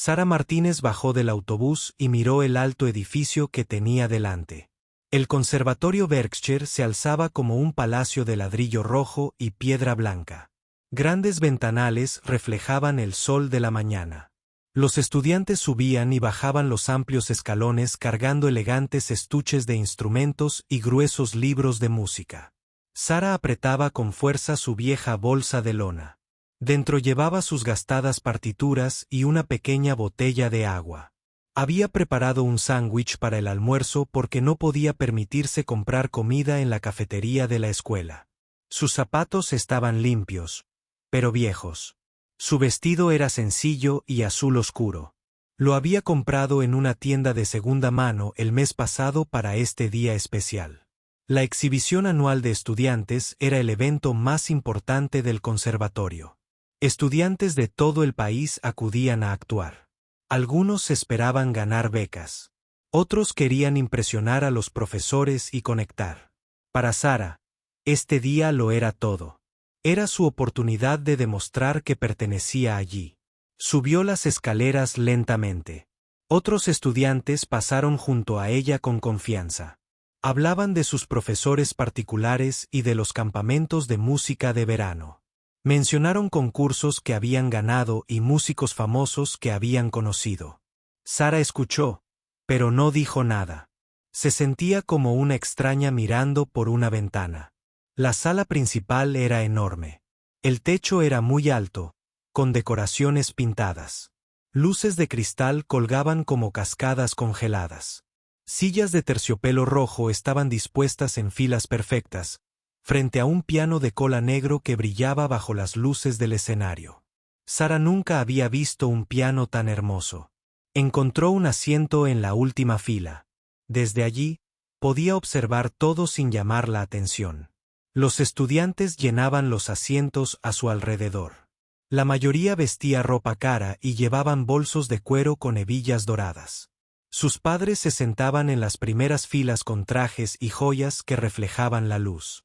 Sara Martínez bajó del autobús y miró el alto edificio que tenía delante. El Conservatorio Berkshire se alzaba como un palacio de ladrillo rojo y piedra blanca. Grandes ventanales reflejaban el sol de la mañana. Los estudiantes subían y bajaban los amplios escalones cargando elegantes estuches de instrumentos y gruesos libros de música. Sara apretaba con fuerza su vieja bolsa de lona. Dentro llevaba sus gastadas partituras y una pequeña botella de agua. Había preparado un sándwich para el almuerzo porque no podía permitirse comprar comida en la cafetería de la escuela. Sus zapatos estaban limpios, pero viejos. Su vestido era sencillo y azul oscuro. Lo había comprado en una tienda de segunda mano el mes pasado para este día especial. La exhibición anual de estudiantes era el evento más importante del conservatorio. Estudiantes de todo el país acudían a actuar. Algunos esperaban ganar becas. Otros querían impresionar a los profesores y conectar. Para Sara, este día lo era todo. Era su oportunidad de demostrar que pertenecía allí. Subió las escaleras lentamente. Otros estudiantes pasaron junto a ella con confianza. Hablaban de sus profesores particulares y de los campamentos de música de verano. Mencionaron concursos que habían ganado y músicos famosos que habían conocido. Sara escuchó, pero no dijo nada. Se sentía como una extraña mirando por una ventana. La sala principal era enorme. El techo era muy alto, con decoraciones pintadas. Luces de cristal colgaban como cascadas congeladas. Sillas de terciopelo rojo estaban dispuestas en filas perfectas, frente a un piano de cola negro que brillaba bajo las luces del escenario. Sara nunca había visto un piano tan hermoso. Encontró un asiento en la última fila. Desde allí, podía observar todo sin llamar la atención. Los estudiantes llenaban los asientos a su alrededor. La mayoría vestía ropa cara y llevaban bolsos de cuero con hebillas doradas. Sus padres se sentaban en las primeras filas con trajes y joyas que reflejaban la luz.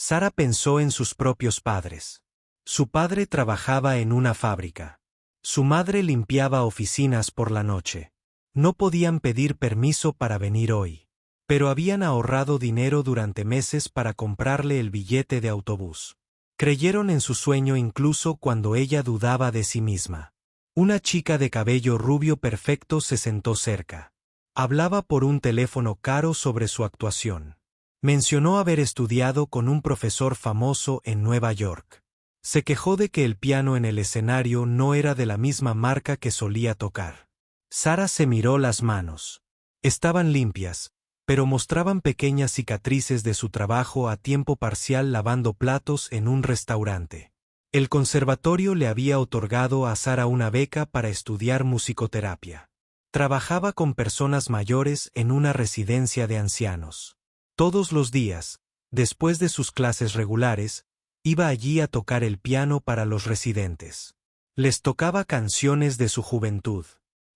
Sara pensó en sus propios padres. Su padre trabajaba en una fábrica. Su madre limpiaba oficinas por la noche. No podían pedir permiso para venir hoy, pero habían ahorrado dinero durante meses para comprarle el billete de autobús. Creyeron en su sueño incluso cuando ella dudaba de sí misma. Una chica de cabello rubio perfecto se sentó cerca. Hablaba por un teléfono caro sobre su actuación. Mencionó haber estudiado con un profesor famoso en Nueva York. Se quejó de que el piano en el escenario no era de la misma marca que solía tocar. Sara se miró las manos. Estaban limpias, pero mostraban pequeñas cicatrices de su trabajo a tiempo parcial lavando platos en un restaurante. El conservatorio le había otorgado a Sara una beca para estudiar musicoterapia. Trabajaba con personas mayores en una residencia de ancianos. Todos los días, después de sus clases regulares, iba allí a tocar el piano para los residentes. Les tocaba canciones de su juventud.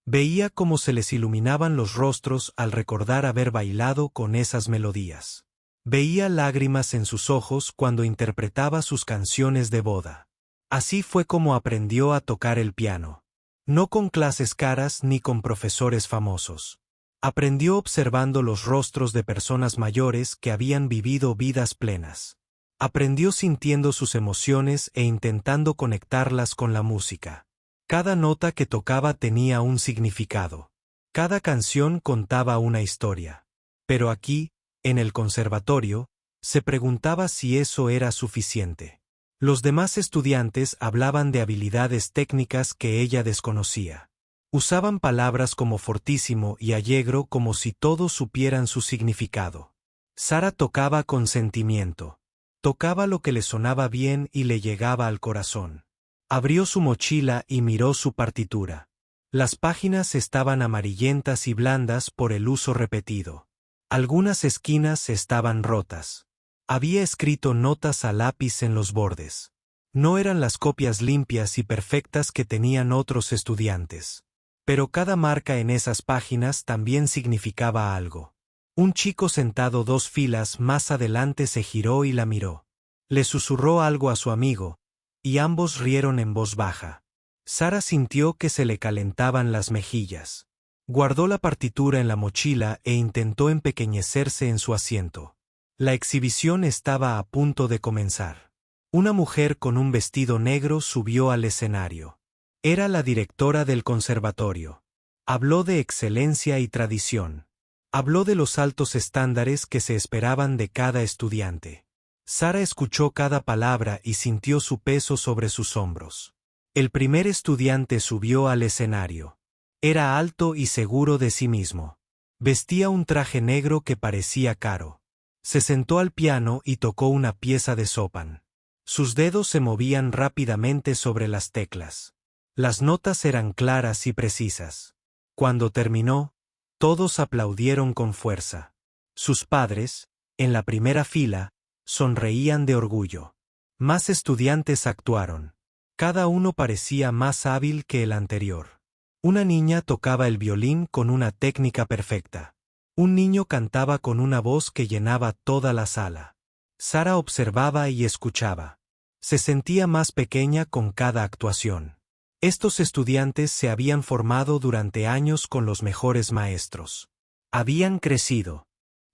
Veía cómo se les iluminaban los rostros al recordar haber bailado con esas melodías. Veía lágrimas en sus ojos cuando interpretaba sus canciones de boda. Así fue como aprendió a tocar el piano. No con clases caras ni con profesores famosos. Aprendió observando los rostros de personas mayores que habían vivido vidas plenas. Aprendió sintiendo sus emociones e intentando conectarlas con la música. Cada nota que tocaba tenía un significado. Cada canción contaba una historia. Pero aquí, en el conservatorio, se preguntaba si eso era suficiente. Los demás estudiantes hablaban de habilidades técnicas que ella desconocía. Usaban palabras como fortísimo y allegro como si todos supieran su significado. Sara tocaba con sentimiento. Tocaba lo que le sonaba bien y le llegaba al corazón. Abrió su mochila y miró su partitura. Las páginas estaban amarillentas y blandas por el uso repetido. Algunas esquinas estaban rotas. Había escrito notas a lápiz en los bordes. No eran las copias limpias y perfectas que tenían otros estudiantes. Pero cada marca en esas páginas también significaba algo. Un chico sentado 2 filas más adelante se giró y la miró. Le susurró algo a su amigo, y ambos rieron en voz baja. Sara sintió que se le calentaban las mejillas. Guardó la partitura en la mochila e intentó empequeñecerse en su asiento. La exhibición estaba a punto de comenzar. Una mujer con un vestido negro subió al escenario. Era la directora del conservatorio. Habló de excelencia y tradición. Habló de los altos estándares que se esperaban de cada estudiante. Sara escuchó cada palabra y sintió su peso sobre sus hombros. El primer estudiante subió al escenario. Era alto y seguro de sí mismo. Vestía un traje negro que parecía caro. Se sentó al piano y tocó una pieza de Chopin. Sus dedos se movían rápidamente sobre las teclas. Las notas eran claras y precisas. Cuando terminó, todos aplaudieron con fuerza. Sus padres, en la primera fila, sonreían de orgullo. Más estudiantes actuaron. Cada uno parecía más hábil que el anterior. Una niña tocaba el violín con una técnica perfecta. Un niño cantaba con una voz que llenaba toda la sala. Sara observaba y escuchaba. Se sentía más pequeña con cada actuación. Estos estudiantes se habían formado durante años con los mejores maestros. Habían crecido,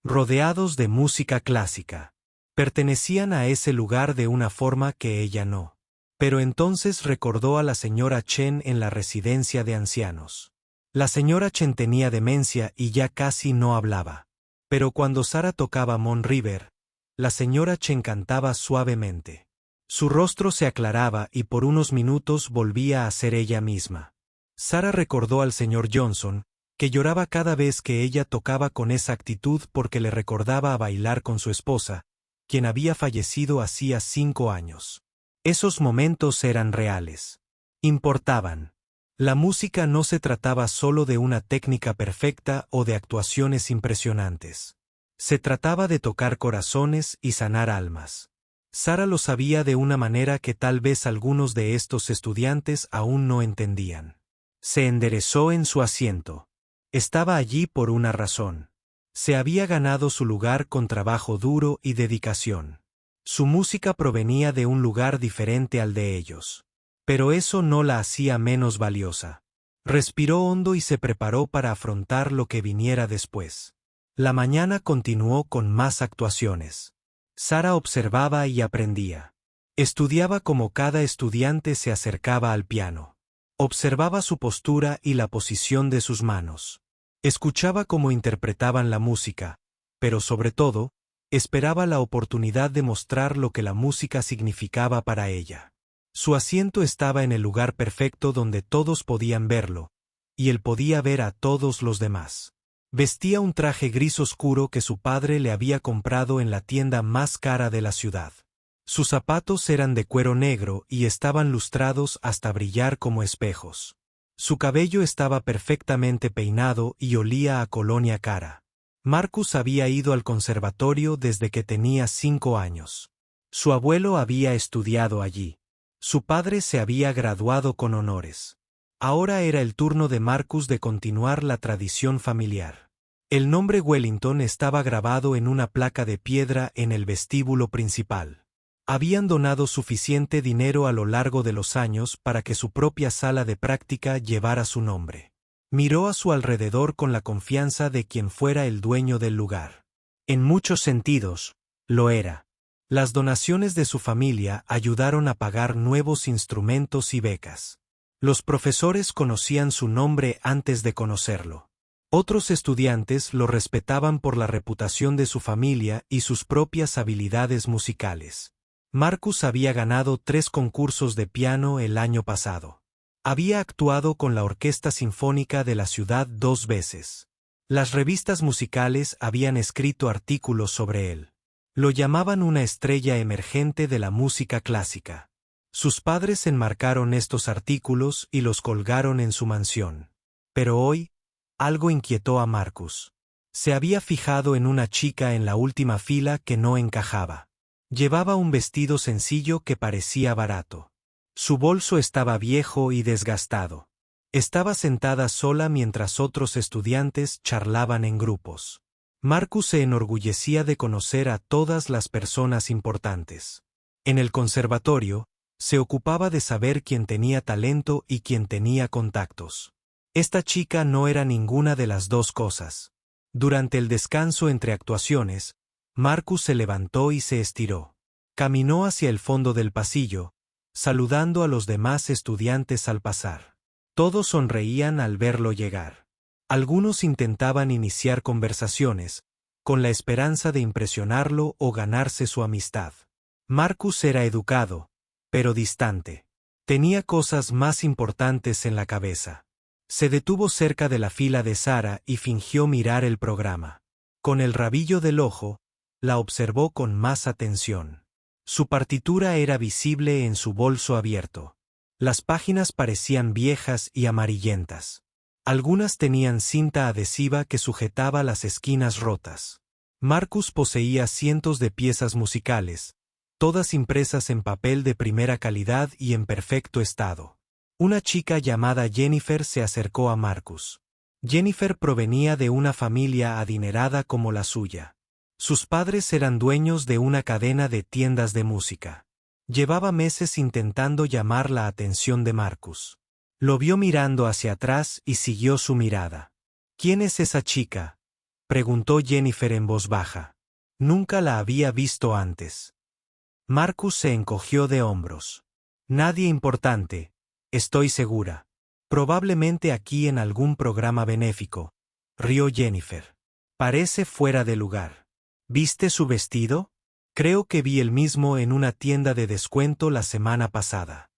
rodeados de música clásica. Pertenecían a ese lugar de una forma que ella no. Pero entonces recordó a la señora Chen en la residencia de ancianos. La señora Chen tenía demencia y ya casi no hablaba. Pero cuando Sara tocaba Mon River, la señora Chen cantaba suavemente. Su rostro se aclaraba y por unos minutos volvía a ser ella misma. Sara recordó al señor Johnson, que lloraba cada vez que ella tocaba con esa actitud porque le recordaba a bailar con su esposa, quien había fallecido hacía 5 años. Esos momentos eran reales. Importaban. La música no se trataba solo de una técnica perfecta o de actuaciones impresionantes. Se trataba de tocar corazones y sanar almas. Sara lo sabía de una manera que tal vez algunos de estos estudiantes aún no entendían. Se enderezó en su asiento. Estaba allí por una razón. Se había ganado su lugar con trabajo duro y dedicación. Su música provenía de un lugar diferente al de ellos. Pero eso no la hacía menos valiosa. Respiró hondo y se preparó para afrontar lo que viniera después. La mañana continuó con más actuaciones. Sara observaba y aprendía. Estudiaba como cada estudiante se acercaba al piano. Observaba su postura y la posición de sus manos. Escuchaba cómo interpretaban la música, pero sobre todo, esperaba la oportunidad de mostrar lo que la música significaba para ella. Su asiento estaba en el lugar perfecto donde todos podían verlo, y él podía ver a todos los demás. Vestía un traje gris oscuro que su padre le había comprado en la tienda más cara de la ciudad. Sus zapatos eran de cuero negro y estaban lustrados hasta brillar como espejos. Su cabello estaba perfectamente peinado y olía a colonia cara. Marcus había ido al conservatorio desde que tenía 5 años. Su abuelo había estudiado allí. Su padre se había graduado con honores. Ahora era el turno de Marcus de continuar la tradición familiar. El nombre Wellington estaba grabado en una placa de piedra en el vestíbulo principal. Habían donado suficiente dinero a lo largo de los años para que su propia sala de práctica llevara su nombre. Miró a su alrededor con la confianza de quien fuera el dueño del lugar. En muchos sentidos, lo era. Las donaciones de su familia ayudaron a pagar nuevos instrumentos y becas. Los profesores conocían su nombre antes de conocerlo. Otros estudiantes lo respetaban por la reputación de su familia y sus propias habilidades musicales. Marcus había ganado 3 concursos de piano el año pasado. Había actuado con la Orquesta Sinfónica de la ciudad 2 veces. Las revistas musicales habían escrito artículos sobre él. Lo llamaban una estrella emergente de la música clásica. Sus padres enmarcaron estos artículos y los colgaron en su mansión. Pero hoy, algo inquietó a Marcus. Se había fijado en una chica en la última fila que no encajaba. Llevaba un vestido sencillo que parecía barato. Su bolso estaba viejo y desgastado. Estaba sentada sola mientras otros estudiantes charlaban en grupos. Marcus se enorgullecía de conocer a todas las personas importantes. En el conservatorio, Se ocupaba de saber quién tenía talento y quién tenía contactos. Esta chica no era ninguna de las dos cosas. Durante el descanso entre actuaciones, Marcus se levantó y se estiró. Caminó hacia el fondo del pasillo, saludando a los demás estudiantes al pasar. Todos sonreían al verlo llegar. Algunos intentaban iniciar conversaciones, con la esperanza de impresionarlo o ganarse su amistad. Marcus era educado, pero distante. Tenía cosas más importantes en la cabeza. Se detuvo cerca de la fila de Sara y fingió mirar el programa. Con el rabillo del ojo, la observó con más atención. Su partitura era visible en su bolso abierto. Las páginas parecían viejas y amarillentas. Algunas tenían cinta adhesiva que sujetaba las esquinas rotas. Marcus poseía cientos de piezas musicales, todas impresas en papel de primera calidad y en perfecto estado. Una chica llamada Jennifer se acercó a Marcus. Jennifer provenía de una familia adinerada como la suya. Sus padres eran dueños de una cadena de tiendas de música. Llevaba meses intentando llamar la atención de Marcus. Lo vio mirando hacia atrás y siguió su mirada. ¿Quién es esa chica?, preguntó Jennifer en voz baja. Nunca la había visto antes. Marcus se encogió de hombros. Nadie importante, estoy segura. Probablemente aquí en algún programa benéfico, rió Jennifer. Parece fuera de lugar. ¿Viste su vestido? Creo que vi el mismo en una tienda de descuento la semana pasada.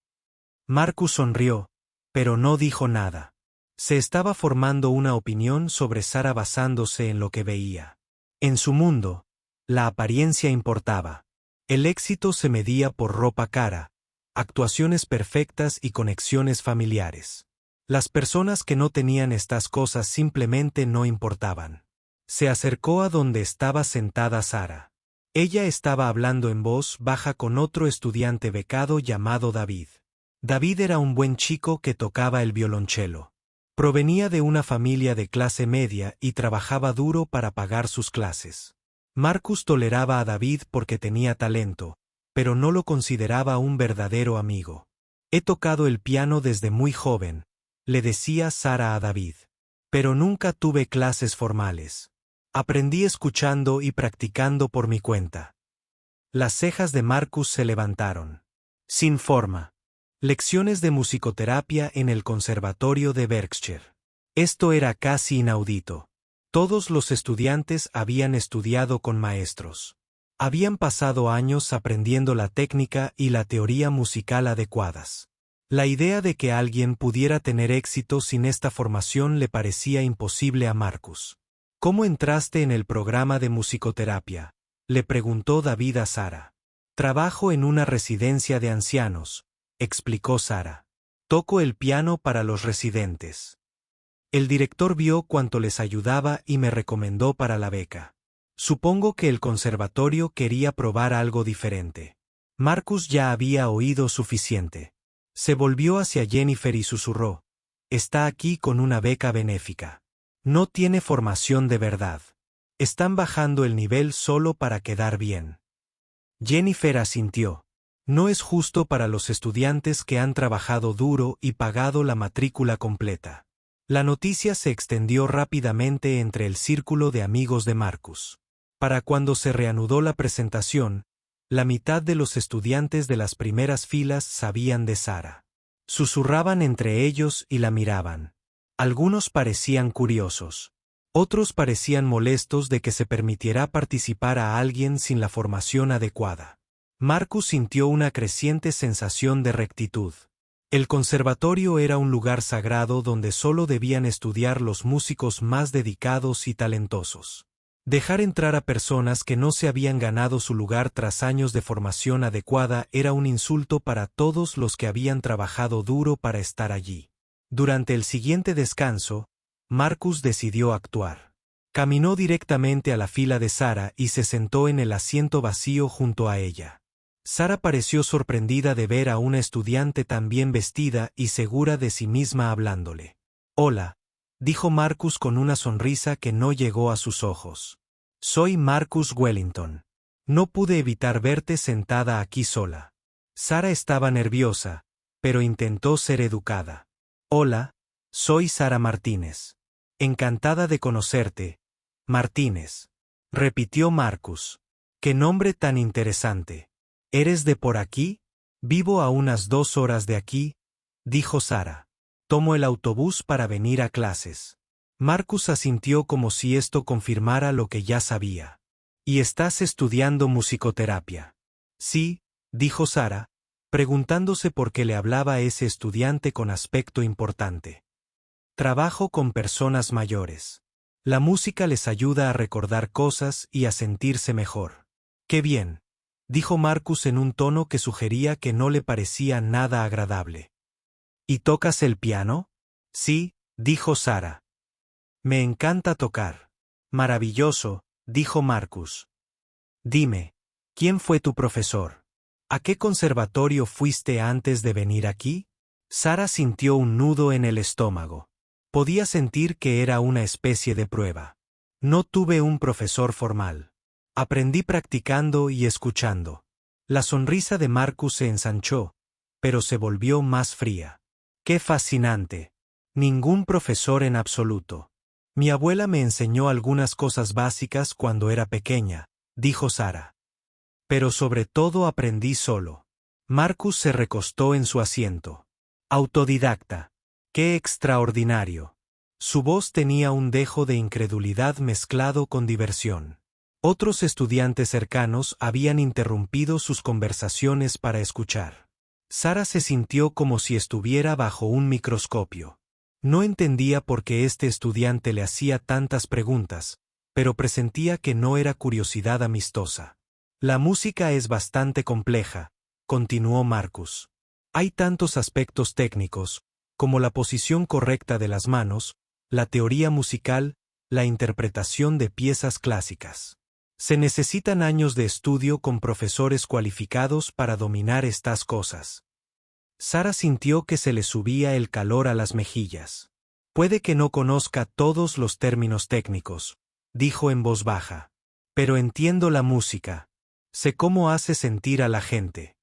Marcus sonrió, pero no dijo nada. Se estaba formando una opinión sobre Sara basándose en lo que veía. En su mundo, la apariencia importaba. El éxito se medía por ropa cara, actuaciones perfectas y conexiones familiares. Las personas que no tenían estas cosas simplemente no importaban. Se acercó a donde estaba sentada Sara. Ella estaba hablando en voz baja con otro estudiante becado llamado David. David era un buen chico que tocaba el violonchelo. Provenía de una familia de clase media y trabajaba duro para pagar sus clases. Marcus toleraba a David porque tenía talento, pero no lo consideraba un verdadero amigo. He tocado el piano desde muy joven, le decía Sara a David. Pero nunca tuve clases formales. Aprendí escuchando y practicando por mi cuenta. Las cejas de Marcus se levantaron. Sin forma. Lecciones de musicoterapia en el Conservatorio de Berkshire. Esto era casi inaudito. Todos los estudiantes habían estudiado con maestros. Habían pasado años aprendiendo la técnica y la teoría musical adecuadas. La idea de que alguien pudiera tener éxito sin esta formación le parecía imposible a Marcus. ¿Cómo entraste en el programa de musicoterapia?, le preguntó David a Sara. Trabajo en una residencia de ancianos, explicó Sara. Toco el piano para los residentes. El director vio cuánto les ayudaba y me recomendó para la beca. Supongo que el conservatorio quería probar algo diferente. Marcus ya había oído suficiente. Se volvió hacia Jennifer y susurró. Está aquí con una beca benéfica. No tiene formación de verdad. Están bajando el nivel solo para quedar bien. Jennifer asintió. No es justo para los estudiantes que han trabajado duro y pagado la matrícula completa. La noticia se extendió rápidamente entre el círculo de amigos de Marcus. Para cuando se reanudó la presentación, la mitad de los estudiantes de las primeras filas sabían de Sara. Susurraban entre ellos y la miraban. Algunos parecían curiosos. Otros parecían molestos de que se permitiera participar a alguien sin la formación adecuada. Marcus sintió una creciente sensación de rectitud. El conservatorio era un lugar sagrado donde solo debían estudiar los músicos más dedicados y talentosos. Dejar entrar a personas que no se habían ganado su lugar tras años de formación adecuada era un insulto para todos los que habían trabajado duro para estar allí. Durante el siguiente descanso, Marcus decidió actuar. Caminó directamente a la fila de Sara y se sentó en el asiento vacío junto a ella. Sara pareció sorprendida de ver a una estudiante tan bien vestida y segura de sí misma hablándole. Hola, dijo Marcus con una sonrisa que no llegó a sus ojos. Soy Marcus Wellington. No pude evitar verte sentada aquí sola. Sara estaba nerviosa, pero intentó ser educada. Hola, soy Sara Martínez. Encantada de conocerte, Martínez. Repitió Marcus. ¡Qué nombre tan interesante! ¿Eres de por aquí? Vivo a unas 2 horas de aquí, dijo Sara. Tomo el autobús para venir a clases. Marcus asintió como si esto confirmara lo que ya sabía. ¿Y estás estudiando musicoterapia? Sí, dijo Sara, preguntándose por qué le hablaba ese estudiante con aspecto importante. Trabajo con personas mayores. La música les ayuda a recordar cosas y a sentirse mejor. ¡Qué bien!, dijo Marcus en un tono que sugería que no le parecía nada agradable. ¿Y tocas el piano? Sí, dijo Sara. Me encanta tocar. Maravilloso, dijo Marcus. Dime, ¿quién fue tu profesor? ¿A qué conservatorio fuiste antes de venir aquí? Sara sintió un nudo en el estómago. Podía sentir que era una especie de prueba. No tuve un profesor formal. Aprendí practicando y escuchando. La sonrisa de Marcus se ensanchó, pero se volvió más fría. ¡Qué fascinante! Ningún profesor en absoluto. Mi abuela me enseñó algunas cosas básicas cuando era pequeña, dijo Sara. Pero sobre todo aprendí solo. Marcus se recostó en su asiento. Autodidacta. ¡Qué extraordinario! Su voz tenía un dejo de incredulidad mezclado con diversión. Otros estudiantes cercanos habían interrumpido sus conversaciones para escuchar. Sara se sintió como si estuviera bajo un microscopio. No entendía por qué este estudiante le hacía tantas preguntas, pero presentía que no era curiosidad amistosa. La música es bastante compleja, continuó Marcus. Hay tantos aspectos técnicos, como la posición correcta de las manos, la teoría musical, la interpretación de piezas clásicas. Se necesitan años de estudio con profesores cualificados para dominar estas cosas. Sara sintió que se le subía el calor a las mejillas. Puede que no conozca todos los términos técnicos, dijo en voz baja. Pero entiendo la música. Sé cómo hace sentir a la gente.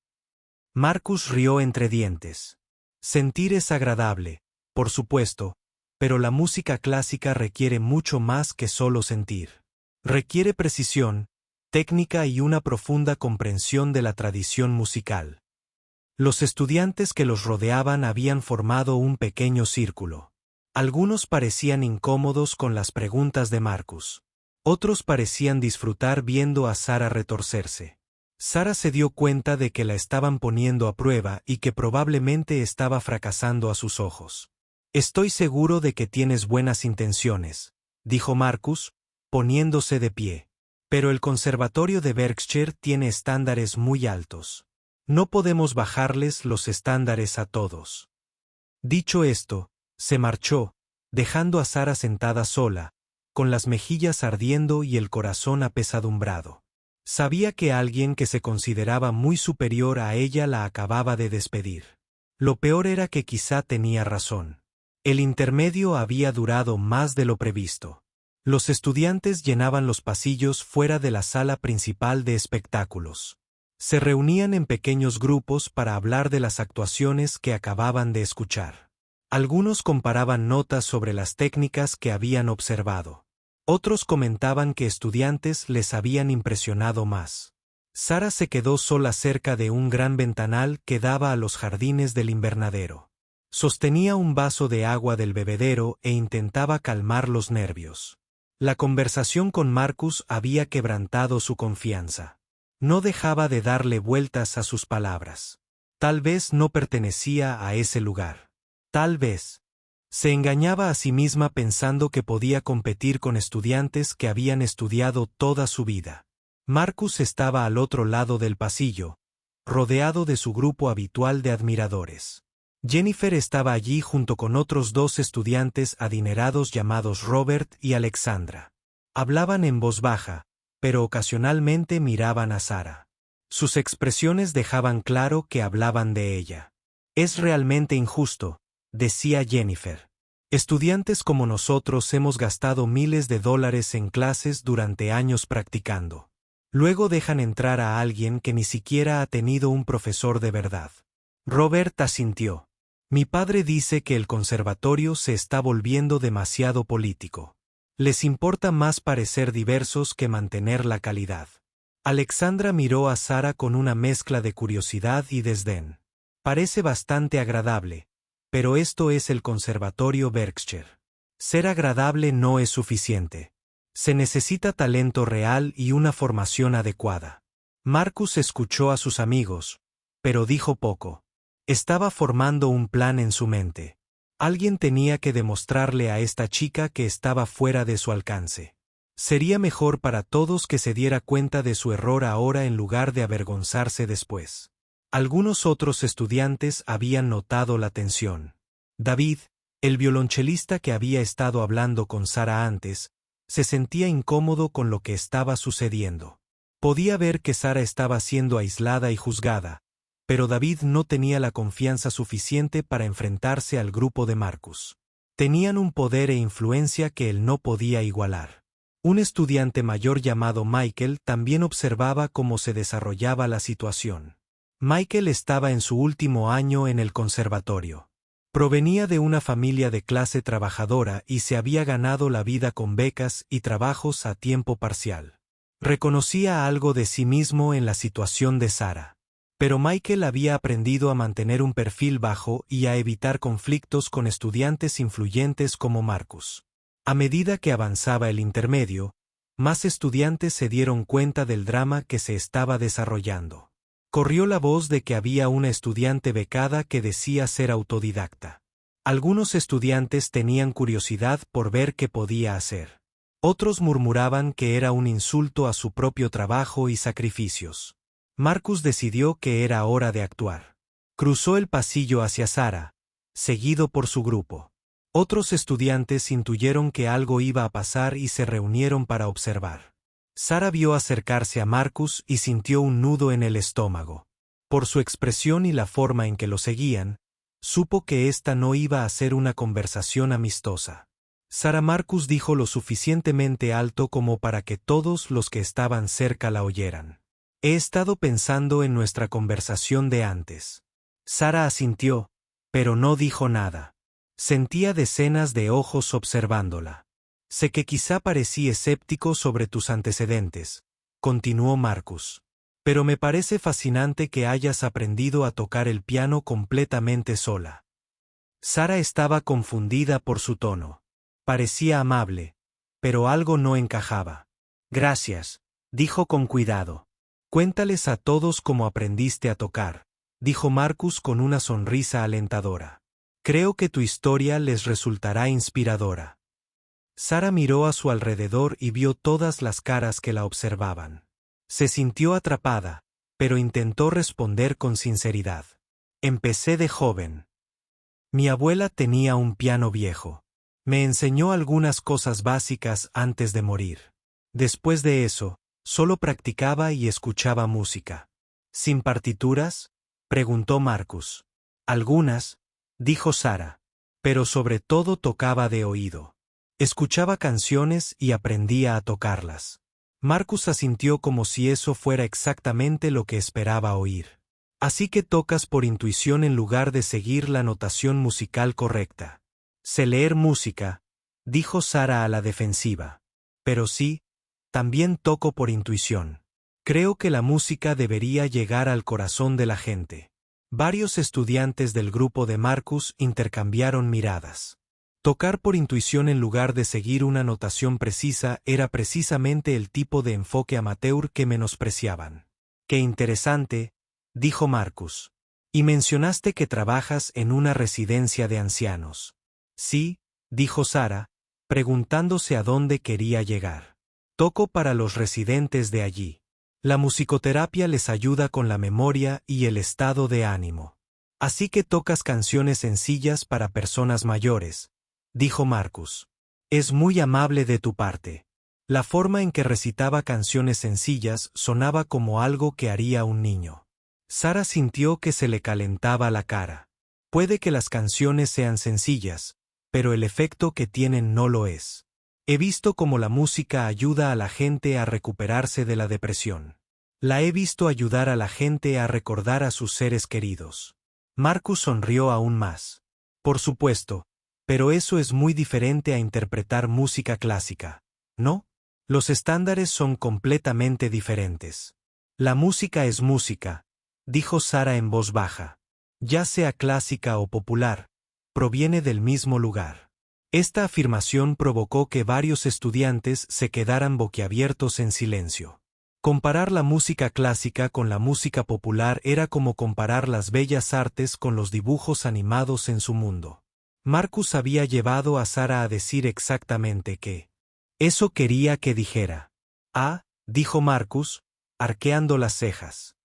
Marcus rió entre dientes. Sentir es agradable, por supuesto, pero la música clásica requiere mucho más que solo sentir. Requiere precisión, técnica y una profunda comprensión de la tradición musical. Los estudiantes que los rodeaban habían formado un pequeño círculo. Algunos parecían incómodos con las preguntas de Marcus. Otros parecían disfrutar viendo a Sara retorcerse. Sara se dio cuenta de que la estaban poniendo a prueba y que probablemente estaba fracasando a sus ojos. Estoy seguro de que tienes buenas intenciones, dijo Marcus, poniéndose de pie. Pero el conservatorio de Berkshire tiene estándares muy altos. No podemos bajarles los estándares a todos. Dicho esto, se marchó, dejando a Sara sentada sola, con las mejillas ardiendo y el corazón apesadumbrado. Sabía que alguien que se consideraba muy superior a ella la acababa de despedir. Lo peor era que quizá tenía razón. El intermedio había durado más de lo previsto. Los estudiantes llenaban los pasillos fuera de la sala principal de espectáculos. Se reunían en pequeños grupos para hablar de las actuaciones que acababan de escuchar. Algunos comparaban notas sobre las técnicas que habían observado. Otros comentaban que estudiantes les habían impresionado más. Sara se quedó sola cerca de un gran ventanal que daba a los jardines del invernadero. Sostenía un vaso de agua del bebedero e intentaba calmar los nervios. La conversación con Marcus había quebrantado su confianza. No dejaba de darle vueltas a sus palabras. Tal vez no pertenecía a ese lugar. Tal vez. Se engañaba a sí misma pensando que podía competir con estudiantes que habían estudiado toda su vida. Marcus estaba al otro lado del pasillo, rodeado de su grupo habitual de admiradores. Jennifer estaba allí junto con otros 2 estudiantes adinerados llamados Robert y Alexandra. Hablaban en voz baja, pero ocasionalmente miraban a Sara. Sus expresiones dejaban claro que hablaban de ella. Es realmente injusto, decía Jennifer. Estudiantes como nosotros hemos gastado miles de dólares en clases durante años practicando. Luego dejan entrar a alguien que ni siquiera ha tenido un profesor de verdad. Robert asintió. Mi padre dice que el conservatorio se está volviendo demasiado político. Les importa más parecer diversos que mantener la calidad. Alexandra miró a Sara con una mezcla de curiosidad y desdén. Parece bastante agradable, pero esto es el Conservatorio Berkshire. Ser agradable no es suficiente. Se necesita talento real y una formación adecuada. Marcus escuchó a sus amigos, pero dijo poco. Estaba formando un plan en su mente. Alguien tenía que demostrarle a esta chica que estaba fuera de su alcance. Sería mejor para todos que se diera cuenta de su error ahora en lugar de avergonzarse después. Algunos otros estudiantes habían notado la tensión. David, el violonchelista que había estado hablando con Sara antes, se sentía incómodo con lo que estaba sucediendo. Podía ver que Sara estaba siendo aislada y juzgada, pero David no tenía la confianza suficiente para enfrentarse al grupo de Marcus. Tenían un poder e influencia que él no podía igualar. Un estudiante mayor llamado Michael también observaba cómo se desarrollaba la situación. Michael estaba en su último año en el conservatorio. Provenía de una familia de clase trabajadora y se había ganado la vida con becas y trabajos a tiempo parcial. Reconocía algo de sí mismo en la situación de Sara. Pero Michael había aprendido a mantener un perfil bajo y a evitar conflictos con estudiantes influyentes como Marcus. A medida que avanzaba el intermedio, más estudiantes se dieron cuenta del drama que se estaba desarrollando. Corrió la voz de que había una estudiante becada que decía ser autodidacta. Algunos estudiantes tenían curiosidad por ver qué podía hacer. Otros murmuraban que era un insulto a su propio trabajo y sacrificios. Marcus decidió que era hora de actuar. Cruzó el pasillo hacia Sara, seguido por su grupo. Otros estudiantes intuyeron que algo iba a pasar y se reunieron para observar. Sara vio acercarse a Marcus y sintió un nudo en el estómago. Por su expresión y la forma en que lo seguían, supo que esta no iba a ser una conversación amistosa. Sara Marcus dijo lo suficientemente alto como para que todos los que estaban cerca la oyeran. He estado pensando en nuestra conversación de antes. Sara asintió, pero no dijo nada. Sentía decenas de ojos observándola. Sé que quizá parecí escéptico sobre tus antecedentes, continuó Marcus. Pero me parece fascinante que hayas aprendido a tocar el piano completamente sola. Sara estaba confundida por su tono. Parecía amable, pero algo no encajaba. Gracias, dijo con cuidado. Cuéntales a todos cómo aprendiste a tocar, dijo Marcus con una sonrisa alentadora. Creo que tu historia les resultará inspiradora. Sara miró a su alrededor y vio todas las caras que la observaban. Se sintió atrapada, pero intentó responder con sinceridad. Empecé de joven. Mi abuela tenía un piano viejo. Me enseñó algunas cosas básicas antes de morir. Después de eso, solo practicaba y escuchaba música. ¿Sin partituras?, preguntó Marcus. Algunas, dijo Sara, pero sobre todo tocaba de oído. Escuchaba canciones y aprendía a tocarlas. Marcus asintió como si eso fuera exactamente lo que esperaba oír. Así que tocas por intuición en lugar de seguir la notación musical correcta. Sé leer música, dijo Sara a la defensiva. Pero sí, también toco por intuición. Creo que la música debería llegar al corazón de la gente. Varios estudiantes del grupo de Marcus intercambiaron miradas. Tocar por intuición en lugar de seguir una notación precisa era precisamente el tipo de enfoque amateur que menospreciaban. Qué interesante, dijo Marcus. Y mencionaste que trabajas en una residencia de ancianos. Sí, dijo Sara, preguntándose a dónde quería llegar. Toco para los residentes de allí. La musicoterapia les ayuda con la memoria y el estado de ánimo. Así que tocas canciones sencillas para personas mayores, dijo Marcus. Es muy amable de tu parte. La forma en que recitaba canciones sencillas sonaba como algo que haría un niño. Sara sintió que se le calentaba la cara. Puede que las canciones sean sencillas, pero el efecto que tienen no lo es. He visto cómo la música ayuda a la gente a recuperarse de la depresión. La he visto ayudar a la gente a recordar a sus seres queridos. Marcus sonrió aún más. Por supuesto, pero eso es muy diferente a interpretar música clásica, ¿no? Los estándares son completamente diferentes. La música es música, dijo Sara en voz baja. Ya sea clásica o popular, proviene del mismo lugar. Esta afirmación provocó que varios estudiantes se quedaran boquiabiertos en silencio. Comparar la música clásica con la música popular era como comparar las bellas artes con los dibujos animados en su mundo. Marcus había llevado a Sara a decir exactamente qué. Eso quería que dijera. Ah, dijo Marcus, arqueando las cejas.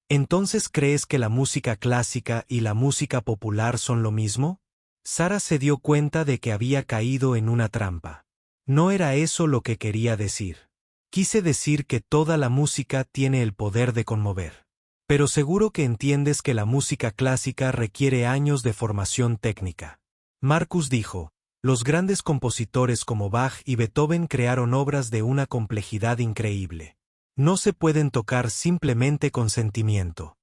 ¿Entonces crees que la música clásica y la música popular son lo mismo? Sara se dio cuenta de que había caído en una trampa. No era eso lo que quería decir. Quise decir que toda la música tiene el poder de conmover. Pero seguro que entiendes que la música clásica requiere años de formación técnica. Marcus dijo, los grandes compositores como Bach y Beethoven crearon obras de una complejidad increíble. No se pueden tocar simplemente con sentimiento.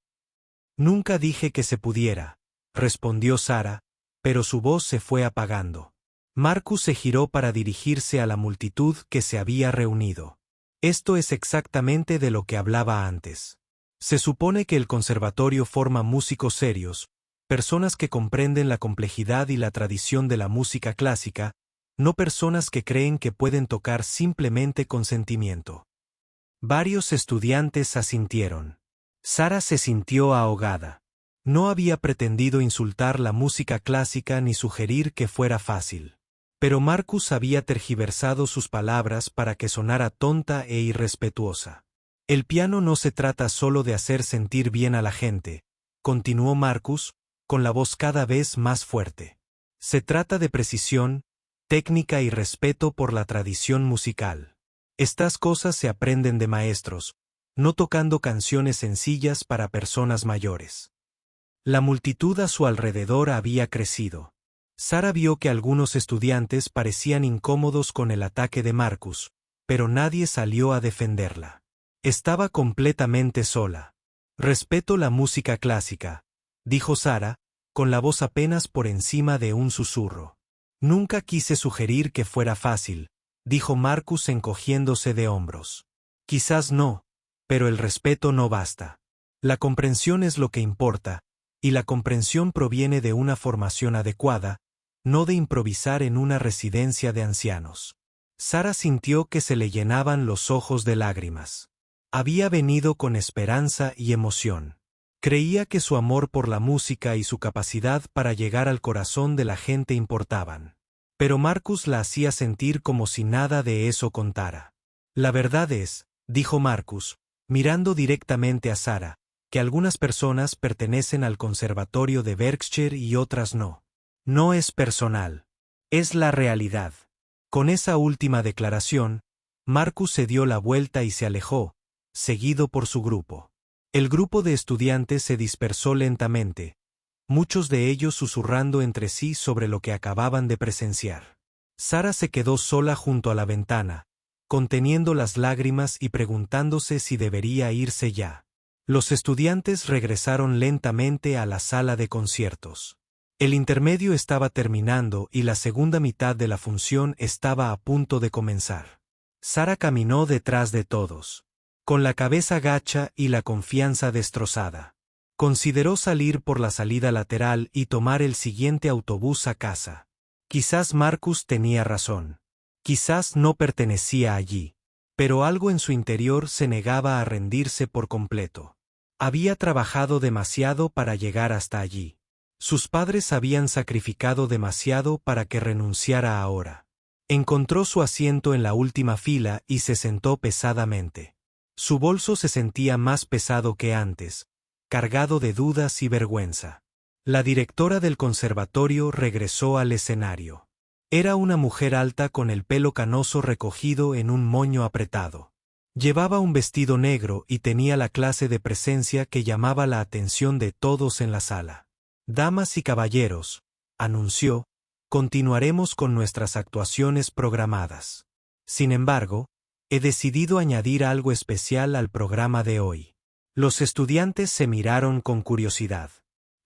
Nunca dije que se pudiera, respondió Sara, pero su voz se fue apagando. Marcus se giró para dirigirse a la multitud que se había reunido. Esto es exactamente de lo que hablaba antes. Se supone que el conservatorio forma músicos serios, personas que comprenden la complejidad y la tradición de la música clásica, no personas que creen que pueden tocar simplemente con sentimiento. Varios estudiantes asintieron. Sara se sintió ahogada. No había pretendido insultar la música clásica ni sugerir que fuera fácil. Pero Marcus había tergiversado sus palabras para que sonara tonta e irrespetuosa. El piano no se trata solo de hacer sentir bien a la gente, continuó Marcus, con la voz cada vez más fuerte. Se trata de precisión, técnica y respeto por la tradición musical. Estas cosas se aprenden de maestros, no tocando canciones sencillas para personas mayores. La multitud a su alrededor había crecido. Sara vio que algunos estudiantes parecían incómodos con el ataque de Marcus, pero nadie salió a defenderla. Estaba completamente sola. Respeto la música clásica, dijo Sara, con la voz apenas por encima de un susurro. Nunca quise sugerir que fuera fácil, dijo Marcus encogiéndose de hombros. Quizás no, pero el respeto no basta. La comprensión es lo que importa, y la comprensión proviene de una formación adecuada, no de improvisar en una residencia de ancianos. Sara sintió que se le llenaban los ojos de lágrimas. Había venido con esperanza y emoción. Creía que su amor por la música y su capacidad para llegar al corazón de la gente importaban. Pero Marcus la hacía sentir como si nada de eso contara. La verdad es, dijo Marcus, mirando directamente a Sara, que algunas personas pertenecen al conservatorio de Berkshire y otras no. No es personal. Es la realidad. Con esa última declaración, Marcus se dio la vuelta y se alejó, seguido por su grupo. El grupo de estudiantes se dispersó lentamente, muchos de ellos susurrando entre sí sobre lo que acababan de presenciar. Sara se quedó sola junto a la ventana, conteniendo las lágrimas y preguntándose si debería irse ya. Los estudiantes regresaron lentamente a la sala de conciertos. El intermedio estaba terminando y la segunda mitad de la función estaba a punto de comenzar. Sara caminó detrás de todos, con la cabeza gacha y la confianza destrozada. Consideró salir por la salida lateral y tomar el siguiente autobús a casa. Quizás Marcus tenía razón. Quizás no pertenecía allí. Pero algo en su interior se negaba a rendirse por completo. Había trabajado demasiado para llegar hasta allí. Sus padres habían sacrificado demasiado para que renunciara ahora. Encontró su asiento en la última fila y se sentó pesadamente. Su bolso se sentía más pesado que antes, cargado de dudas y vergüenza. La directora del conservatorio regresó al escenario. Era una mujer alta con el pelo canoso recogido en un moño apretado. Llevaba un vestido negro y tenía la clase de presencia que llamaba la atención de todos en la sala. «Damas y caballeros», anunció, continuaremos con nuestras actuaciones programadas. Sin embargo, he decidido añadir algo especial al programa de hoy. Los estudiantes se miraron con curiosidad.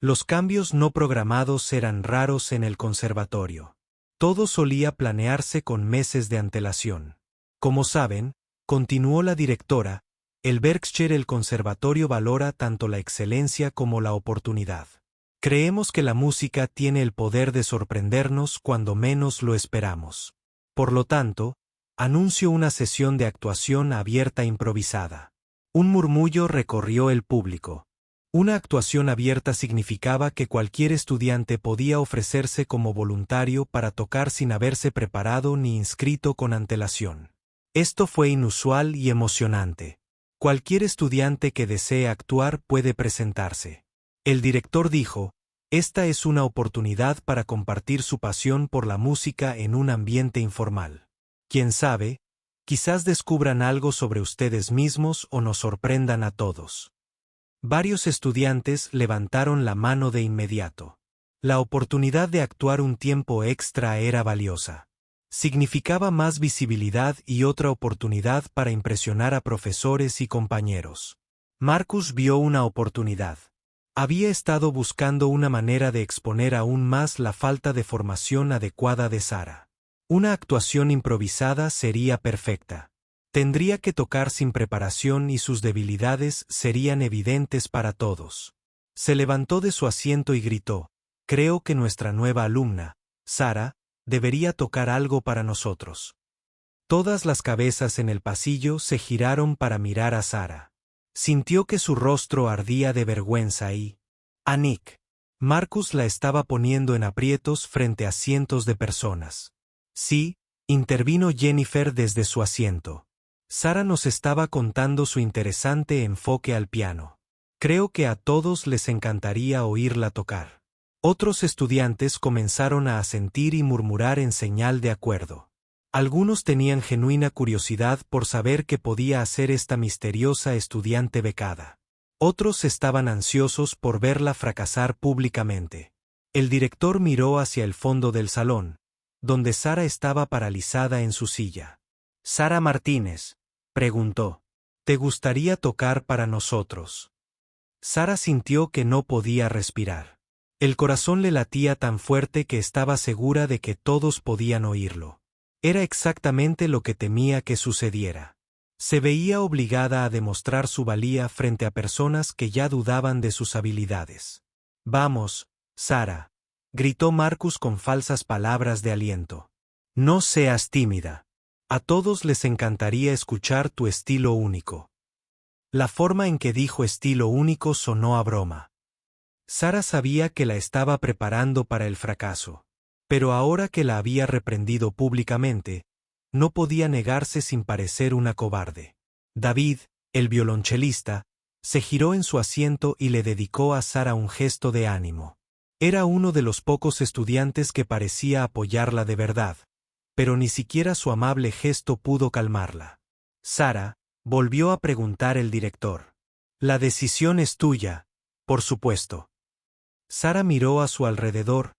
Los cambios no programados eran raros en el conservatorio. Todo solía planearse con meses de antelación. Como saben, continuó la directora, el conservatorio valora tanto la excelencia como la oportunidad. Creemos que la música tiene el poder de sorprendernos cuando menos lo esperamos. Por lo tanto, anuncio una sesión de actuación abierta improvisada. Un murmullo recorrió el público. Una actuación abierta significaba que cualquier estudiante podía ofrecerse como voluntario para tocar sin haberse preparado ni inscrito con antelación. Esto fue inusual y emocionante. Cualquier estudiante que desee actuar puede presentarse. El director dijo, esta es una oportunidad para compartir su pasión por la música en un ambiente informal. Quién sabe, quizás descubran algo sobre ustedes mismos o nos sorprendan a todos. Varios estudiantes levantaron la mano de inmediato. La oportunidad de actuar un tiempo extra era valiosa. Significaba más visibilidad y otra oportunidad para impresionar a profesores y compañeros. Marcus vio una oportunidad. Había estado buscando una manera de exponer aún más la falta de formación adecuada de Sara. Una actuación improvisada sería perfecta. Tendría que tocar sin preparación y sus debilidades serían evidentes para todos. Se levantó de su asiento y gritó, creo que nuestra nueva alumna, Sara, debería tocar algo para nosotros. Todas las cabezas en el pasillo se giraron para mirar a Sara. Sintió que su rostro ardía de vergüenza y... Nick. Marcus la estaba poniendo en aprietos frente a cientos de personas. Sí, intervino Jennifer desde su asiento. Sara nos estaba contando su interesante enfoque al piano. Creo que a todos les encantaría oírla tocar. Otros estudiantes comenzaron a asentir y murmurar en señal de acuerdo. Algunos tenían genuina curiosidad por saber qué podía hacer esta misteriosa estudiante becada. Otros estaban ansiosos por verla fracasar públicamente. El director miró hacia el fondo del salón, donde Sara estaba paralizada en su silla. Sara Martínez, preguntó, ¿te gustaría tocar para nosotros? Sara sintió que no podía respirar. El corazón le latía tan fuerte que estaba segura de que todos podían oírlo. Era exactamente lo que temía que sucediera. Se veía obligada a demostrar su valía frente a personas que ya dudaban de sus habilidades. Vamos, Sara, gritó Marcus con falsas palabras de aliento. No seas tímida. A todos les encantaría escuchar tu estilo único. La forma en que dijo estilo único sonó a broma. Sara sabía que la estaba preparando para el fracaso. Pero ahora que la había reprendido públicamente, no podía negarse sin parecer una cobarde. David, el violonchelista, se giró en su asiento y le dedicó a Sara un gesto de ánimo. Era uno de los pocos estudiantes que parecía apoyarla de verdad, pero ni siquiera su amable gesto pudo calmarla. Sara, volvió a preguntar el director. La decisión es tuya, por supuesto. Sara miró a su alrededor,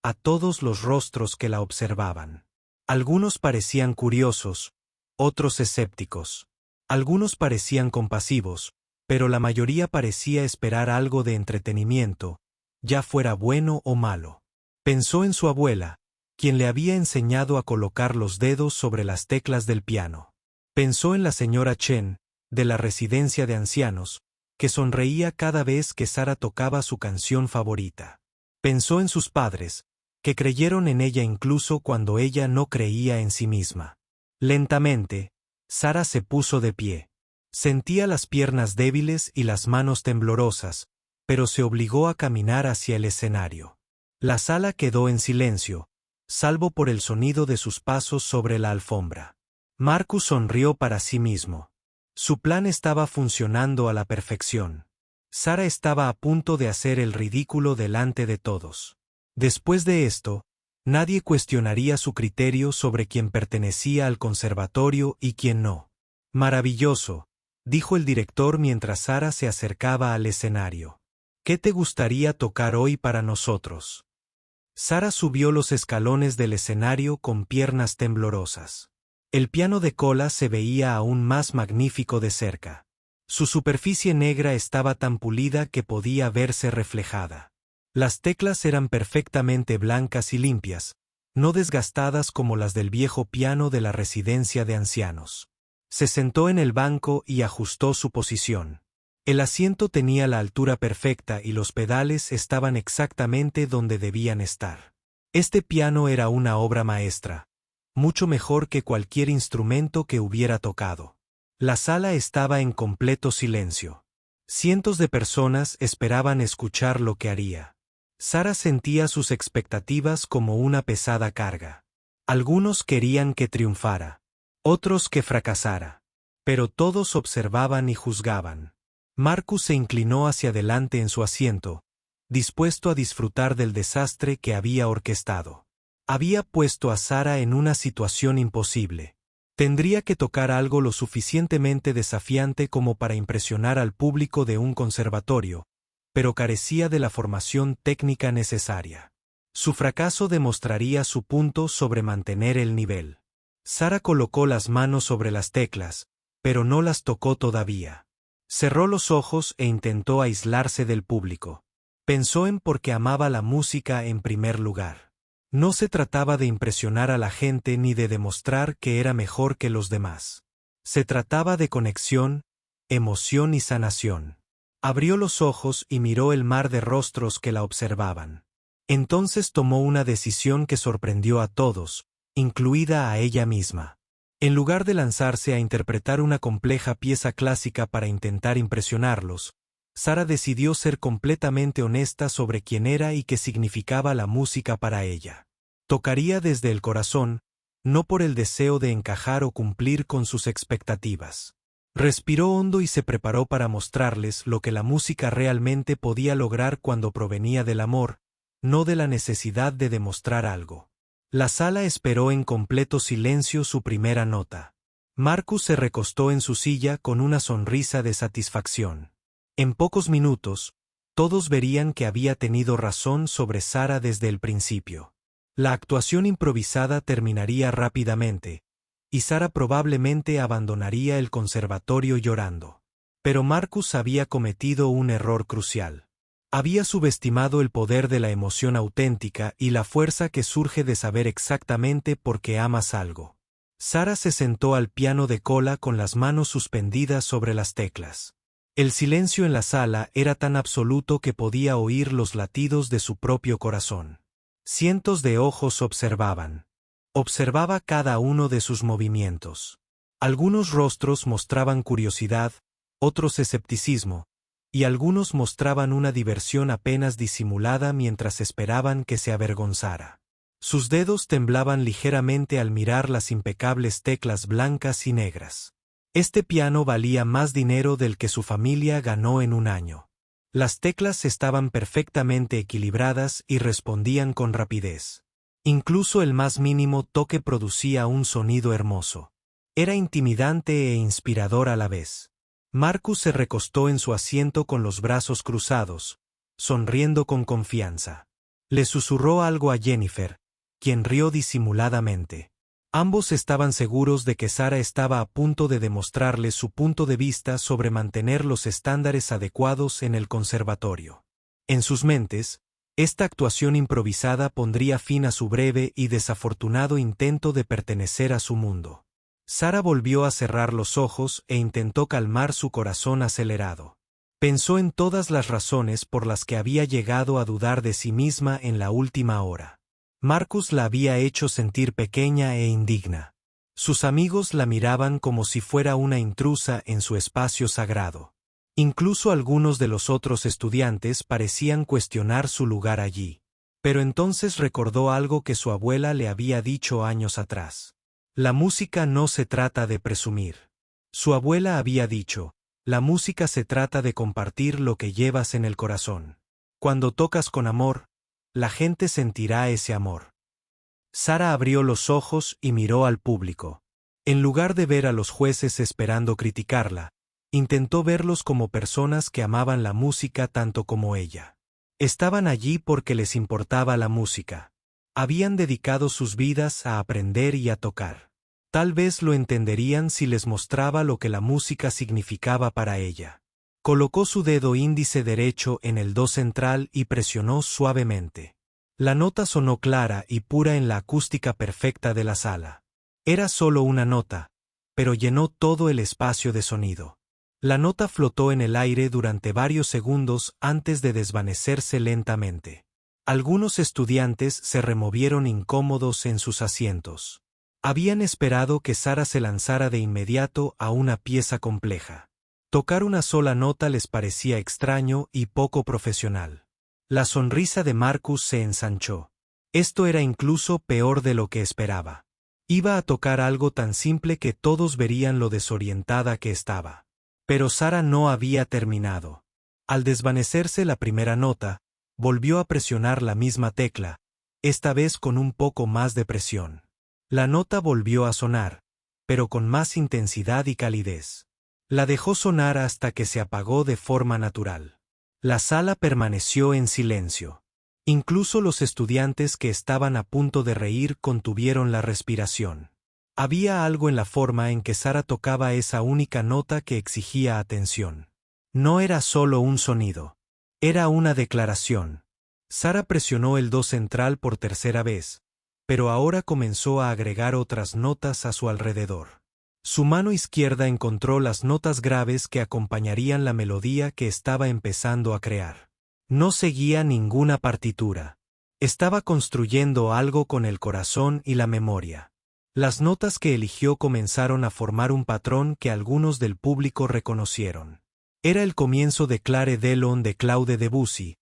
a todos los rostros que la observaban. Algunos parecían curiosos, otros escépticos. Algunos parecían compasivos, pero la mayoría parecía esperar algo de entretenimiento, ya fuera bueno o malo. Pensó en su abuela, quien le había enseñado a colocar los dedos sobre las teclas del piano. Pensó en la señora Chen, de la residencia de ancianos, que sonreía cada vez que Sara tocaba su canción favorita. Pensó en sus padres, que creyeron en ella incluso cuando ella no creía en sí misma. Lentamente, Sara se puso de pie. Sentía las piernas débiles y las manos temblorosas, pero se obligó a caminar hacia el escenario. La sala quedó en silencio, salvo por el sonido de sus pasos sobre la alfombra. Marcus sonrió para sí mismo. Su plan estaba funcionando a la perfección. Sara estaba a punto de hacer el ridículo delante de todos. Después de esto, nadie cuestionaría su criterio sobre quién pertenecía al conservatorio y quién no. Maravilloso, dijo el director mientras Sara se acercaba al escenario. ¿Qué te gustaría tocar hoy para nosotros? Sara subió los escalones del escenario con piernas temblorosas. El piano de cola se veía aún más magnífico de cerca. Su superficie negra estaba tan pulida que podía verse reflejada. Las teclas eran perfectamente blancas y limpias, no desgastadas como las del viejo piano de la residencia de ancianos. Se sentó en el banco y ajustó su posición. El asiento tenía la altura perfecta y los pedales estaban exactamente donde debían estar. Este piano era una obra maestra, mucho mejor que cualquier instrumento que hubiera tocado. La sala estaba en completo silencio. Cientos de personas esperaban escuchar lo que haría. Sara sentía sus expectativas como una pesada carga. Algunos querían que triunfara, otros que fracasara, pero todos observaban y juzgaban. Marcus se inclinó hacia adelante en su asiento, dispuesto a disfrutar del desastre que había orquestado. Había puesto a Sara en una situación imposible. Tendría que tocar algo lo suficientemente desafiante como para impresionar al público de un conservatorio, pero carecía de la formación técnica necesaria. Su fracaso demostraría su punto sobre mantener el nivel. Sara colocó las manos sobre las teclas, pero no las tocó todavía. Cerró los ojos e intentó aislarse del público. Pensó en por qué amaba la música en primer lugar. No se trataba de impresionar a la gente ni de demostrar que era mejor que los demás. Se trataba de conexión, emoción y sanación. Abrió los ojos y miró el mar de rostros que la observaban. Entonces tomó una decisión que sorprendió a todos, incluida a ella misma. En lugar de lanzarse a interpretar una compleja pieza clásica para intentar impresionarlos, Sara decidió ser completamente honesta sobre quién era y qué significaba la música para ella. Tocaría desde el corazón, no por el deseo de encajar o cumplir con sus expectativas. Respiró hondo y se preparó para mostrarles lo que la música realmente podía lograr cuando provenía del amor, no de la necesidad de demostrar algo. La sala esperó en completo silencio su primera nota. Marcus se recostó en su silla con una sonrisa de satisfacción. En pocos minutos, todos verían que había tenido razón sobre Sara desde el principio. La actuación improvisada terminaría rápidamente, y Sara probablemente abandonaría el conservatorio llorando. Pero Marcus había cometido un error crucial. Había subestimado el poder de la emoción auténtica y la fuerza que surge de saber exactamente por qué amas algo. Sara se sentó al piano de cola con las manos suspendidas sobre las teclas. El silencio en la sala era tan absoluto que podía oír los latidos de su propio corazón. Cientos de ojos observaban. Observaba cada uno de sus movimientos. Algunos rostros mostraban curiosidad, otros escepticismo, y algunos mostraban una diversión apenas disimulada mientras esperaban que se avergonzara. Sus dedos temblaban ligeramente al mirar las impecables teclas blancas y negras. Este piano valía más dinero del que su familia ganó en un año. Las teclas estaban perfectamente equilibradas y respondían con rapidez. Incluso el más mínimo toque producía un sonido hermoso. Era intimidante e inspirador a la vez. Marcus se recostó en su asiento con los brazos cruzados, sonriendo con confianza. Le susurró algo a Jennifer, quien rió disimuladamente. Ambos estaban seguros de que Sara estaba a punto de demostrarles su punto de vista sobre mantener los estándares adecuados en el conservatorio. En sus mentes, esta actuación improvisada pondría fin a su breve y desafortunado intento de pertenecer a su mundo. Sara volvió a cerrar los ojos e intentó calmar su corazón acelerado. Pensó en todas las razones por las que había llegado a dudar de sí misma en la última hora. Marcus la había hecho sentir pequeña e indigna. Sus amigos la miraban como si fuera una intrusa en su espacio sagrado. Incluso algunos de los otros estudiantes parecían cuestionar su lugar allí. Pero entonces recordó algo que su abuela le había dicho años atrás. La música no se trata de presumir. Su abuela había dicho, la música se trata de compartir lo que llevas en el corazón. Cuando tocas con amor, la gente sentirá ese amor. Sara abrió los ojos y miró al público. En lugar de ver a los jueces esperando criticarla, intentó verlos como personas que amaban la música tanto como ella. Estaban allí porque les importaba la música. Habían dedicado sus vidas a aprender y a tocar. Tal vez lo entenderían si les mostraba lo que la música significaba para ella. Colocó su dedo índice derecho en el do central y presionó suavemente. La nota sonó clara y pura en la acústica perfecta de la sala. Era solo una nota, pero llenó todo el espacio de sonido. La nota flotó en el aire durante varios segundos antes de desvanecerse lentamente. Algunos estudiantes se removieron incómodos en sus asientos. Habían esperado que Sara se lanzara de inmediato a una pieza compleja. Tocar una sola nota les parecía extraño y poco profesional. La sonrisa de Marcus se ensanchó. Esto era incluso peor de lo que esperaba. Iba a tocar algo tan simple que todos verían lo desorientada que estaba. Pero Sara no había terminado. Al desvanecerse la primera nota, volvió a presionar la misma tecla, esta vez con un poco más de presión. La nota volvió a sonar, pero con más intensidad y calidez. La dejó sonar hasta que se apagó de forma natural. La sala permaneció en silencio. Incluso los estudiantes que estaban a punto de reír contuvieron la respiración. Había algo en la forma en que Sara tocaba esa única nota que exigía atención. No era solo un sonido. Era una declaración. Sara presionó el do central por tercera vez, pero ahora comenzó a agregar otras notas a su alrededor. Su mano izquierda encontró las notas graves que acompañarían la melodía que estaba empezando a crear. No seguía ninguna partitura. Estaba construyendo algo con el corazón y la memoria. Las notas que eligió comenzaron a formar un patrón que algunos del público reconocieron. Era el comienzo de Claire de Lune de Claude Debussy,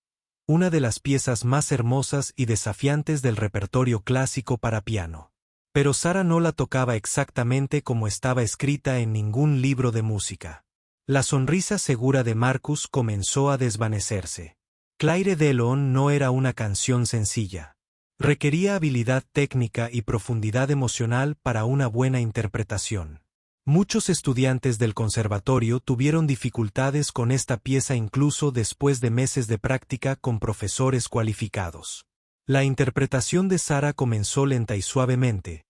una de las piezas más hermosas y desafiantes del repertorio clásico para piano. Pero Sara no la tocaba exactamente como estaba escrita en ningún libro de música. La sonrisa segura de Marcus comenzó a desvanecerse. Claire de Lune no era una canción sencilla. Requería habilidad técnica y profundidad emocional para una buena interpretación. Muchos estudiantes del conservatorio tuvieron dificultades con esta pieza incluso después de meses de práctica con profesores cualificados. La interpretación de Sara comenzó lenta y suavemente,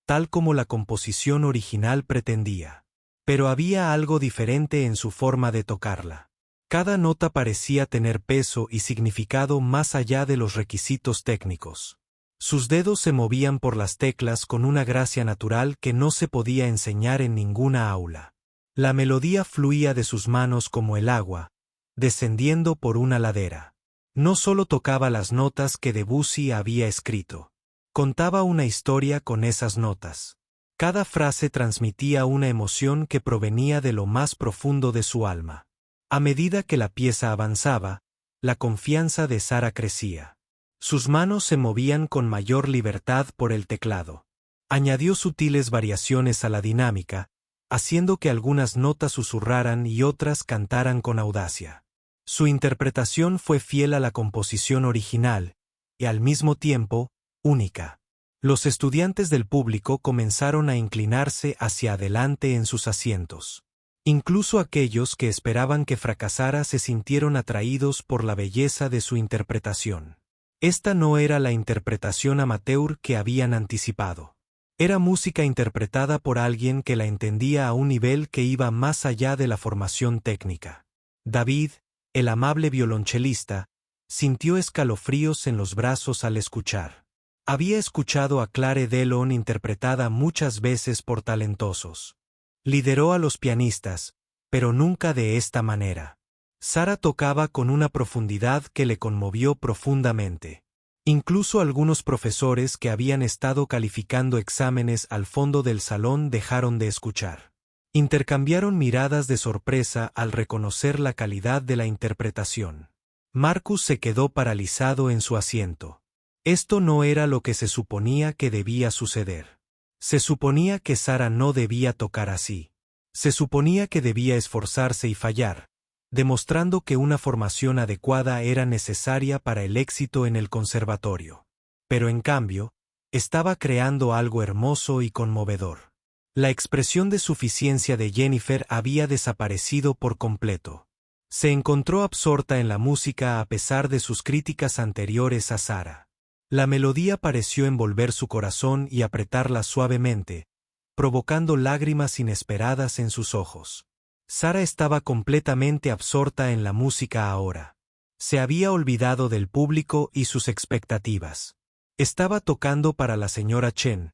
tal como la composición original pretendía. Pero había algo diferente en su forma de tocarla. Cada nota parecía tener peso y significado más allá de los requisitos técnicos. Sus dedos se movían por las teclas con una gracia natural que no se podía enseñar en ninguna aula. La melodía fluía de sus manos como el agua, descendiendo por una ladera. No solo tocaba las notas que Debussy había escrito. Contaba una historia con esas notas. Cada frase transmitía una emoción que provenía de lo más profundo de su alma. A medida que la pieza avanzaba, la confianza de Sara crecía. Sus manos se movían con mayor libertad por el teclado. Añadió sutiles variaciones a la dinámica, haciendo que algunas notas susurraran y otras cantaran con audacia. Su interpretación fue fiel a la composición original, y al mismo tiempo, única. Los estudiantes del público comenzaron a inclinarse hacia adelante en sus asientos. Incluso aquellos que esperaban que fracasara se sintieron atraídos por la belleza de su interpretación. Esta no era la interpretación amateur que habían anticipado. Era música interpretada por alguien que la entendía a un nivel que iba más allá de la formación técnica. David, el amable violonchelista, sintió escalofríos en los brazos al escuchar. Había escuchado a Claire de Lune interpretada muchas veces por talentosos. Lideró a los pianistas, pero nunca de esta manera. Sara tocaba con una profundidad que le conmovió profundamente. Incluso algunos profesores que habían estado calificando exámenes al fondo del salón dejaron de escuchar. Intercambiaron miradas de sorpresa al reconocer la calidad de la interpretación. Marcus se quedó paralizado en su asiento. Esto no era lo que se suponía que debía suceder. Se suponía que Sara no debía tocar así. Se suponía que debía esforzarse y fallar, demostrando que una formación adecuada era necesaria para el éxito en el conservatorio. Pero en cambio, estaba creando algo hermoso y conmovedor. La expresión de suficiencia de Jennifer había desaparecido por completo. Se encontró absorta en la música a pesar de sus críticas anteriores a Sara. La melodía pareció envolver su corazón y apretarla suavemente, provocando lágrimas inesperadas en sus ojos. Sara estaba completamente absorta en la música ahora. Se había olvidado del público y sus expectativas. Estaba tocando para la señora Chen,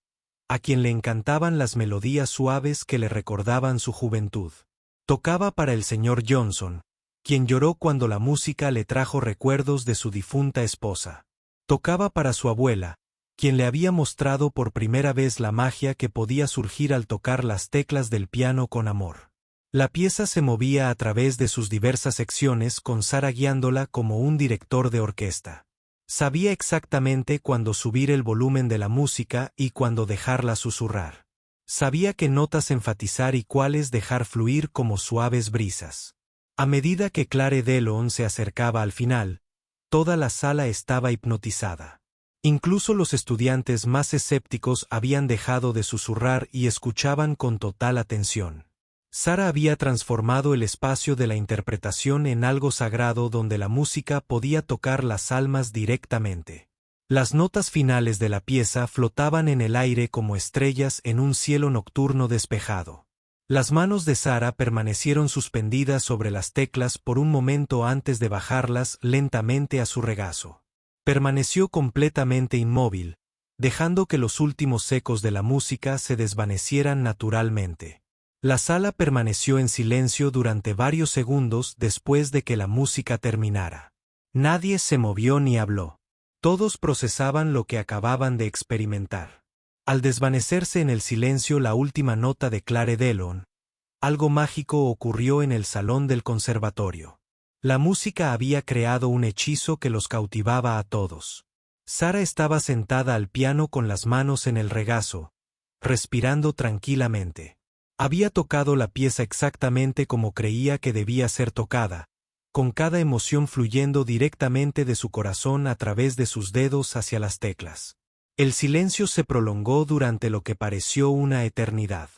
a quien le encantaban las melodías suaves que le recordaban su juventud. Tocaba para el señor Johnson, quien lloró cuando la música le trajo recuerdos de su difunta esposa. Tocaba para su abuela, quien le había mostrado por primera vez la magia que podía surgir al tocar las teclas del piano con amor. La pieza se movía a través de sus diversas secciones con Sara guiándola como un director de orquesta. Sabía exactamente cuándo subir el volumen de la música y cuándo dejarla susurrar. Sabía qué notas enfatizar y cuáles dejar fluir como suaves brisas. A medida que Claire Delon se acercaba al final, toda la sala estaba hipnotizada. Incluso los estudiantes más escépticos habían dejado de susurrar y escuchaban con total atención. Sara había transformado el espacio de la interpretación en algo sagrado donde la música podía tocar las almas directamente. Las notas finales de la pieza flotaban en el aire como estrellas en un cielo nocturno despejado. Las manos de Sara permanecieron suspendidas sobre las teclas por un momento antes de bajarlas lentamente a su regazo. Permaneció completamente inmóvil, dejando que los últimos ecos de la música se desvanecieran naturalmente. La sala permaneció en silencio durante varios segundos después de que la música terminara. Nadie se movió ni habló. Todos procesaban lo que acababan de experimentar. Al desvanecerse en el silencio la última nota de Claire Delon, algo mágico ocurrió en el salón del conservatorio. La música había creado un hechizo que los cautivaba a todos. Sara estaba sentada al piano con las manos en el regazo, respirando tranquilamente. Había tocado la pieza exactamente como creía que debía ser tocada, con cada emoción fluyendo directamente de su corazón a través de sus dedos hacia las teclas. El silencio se prolongó durante lo que pareció una eternidad.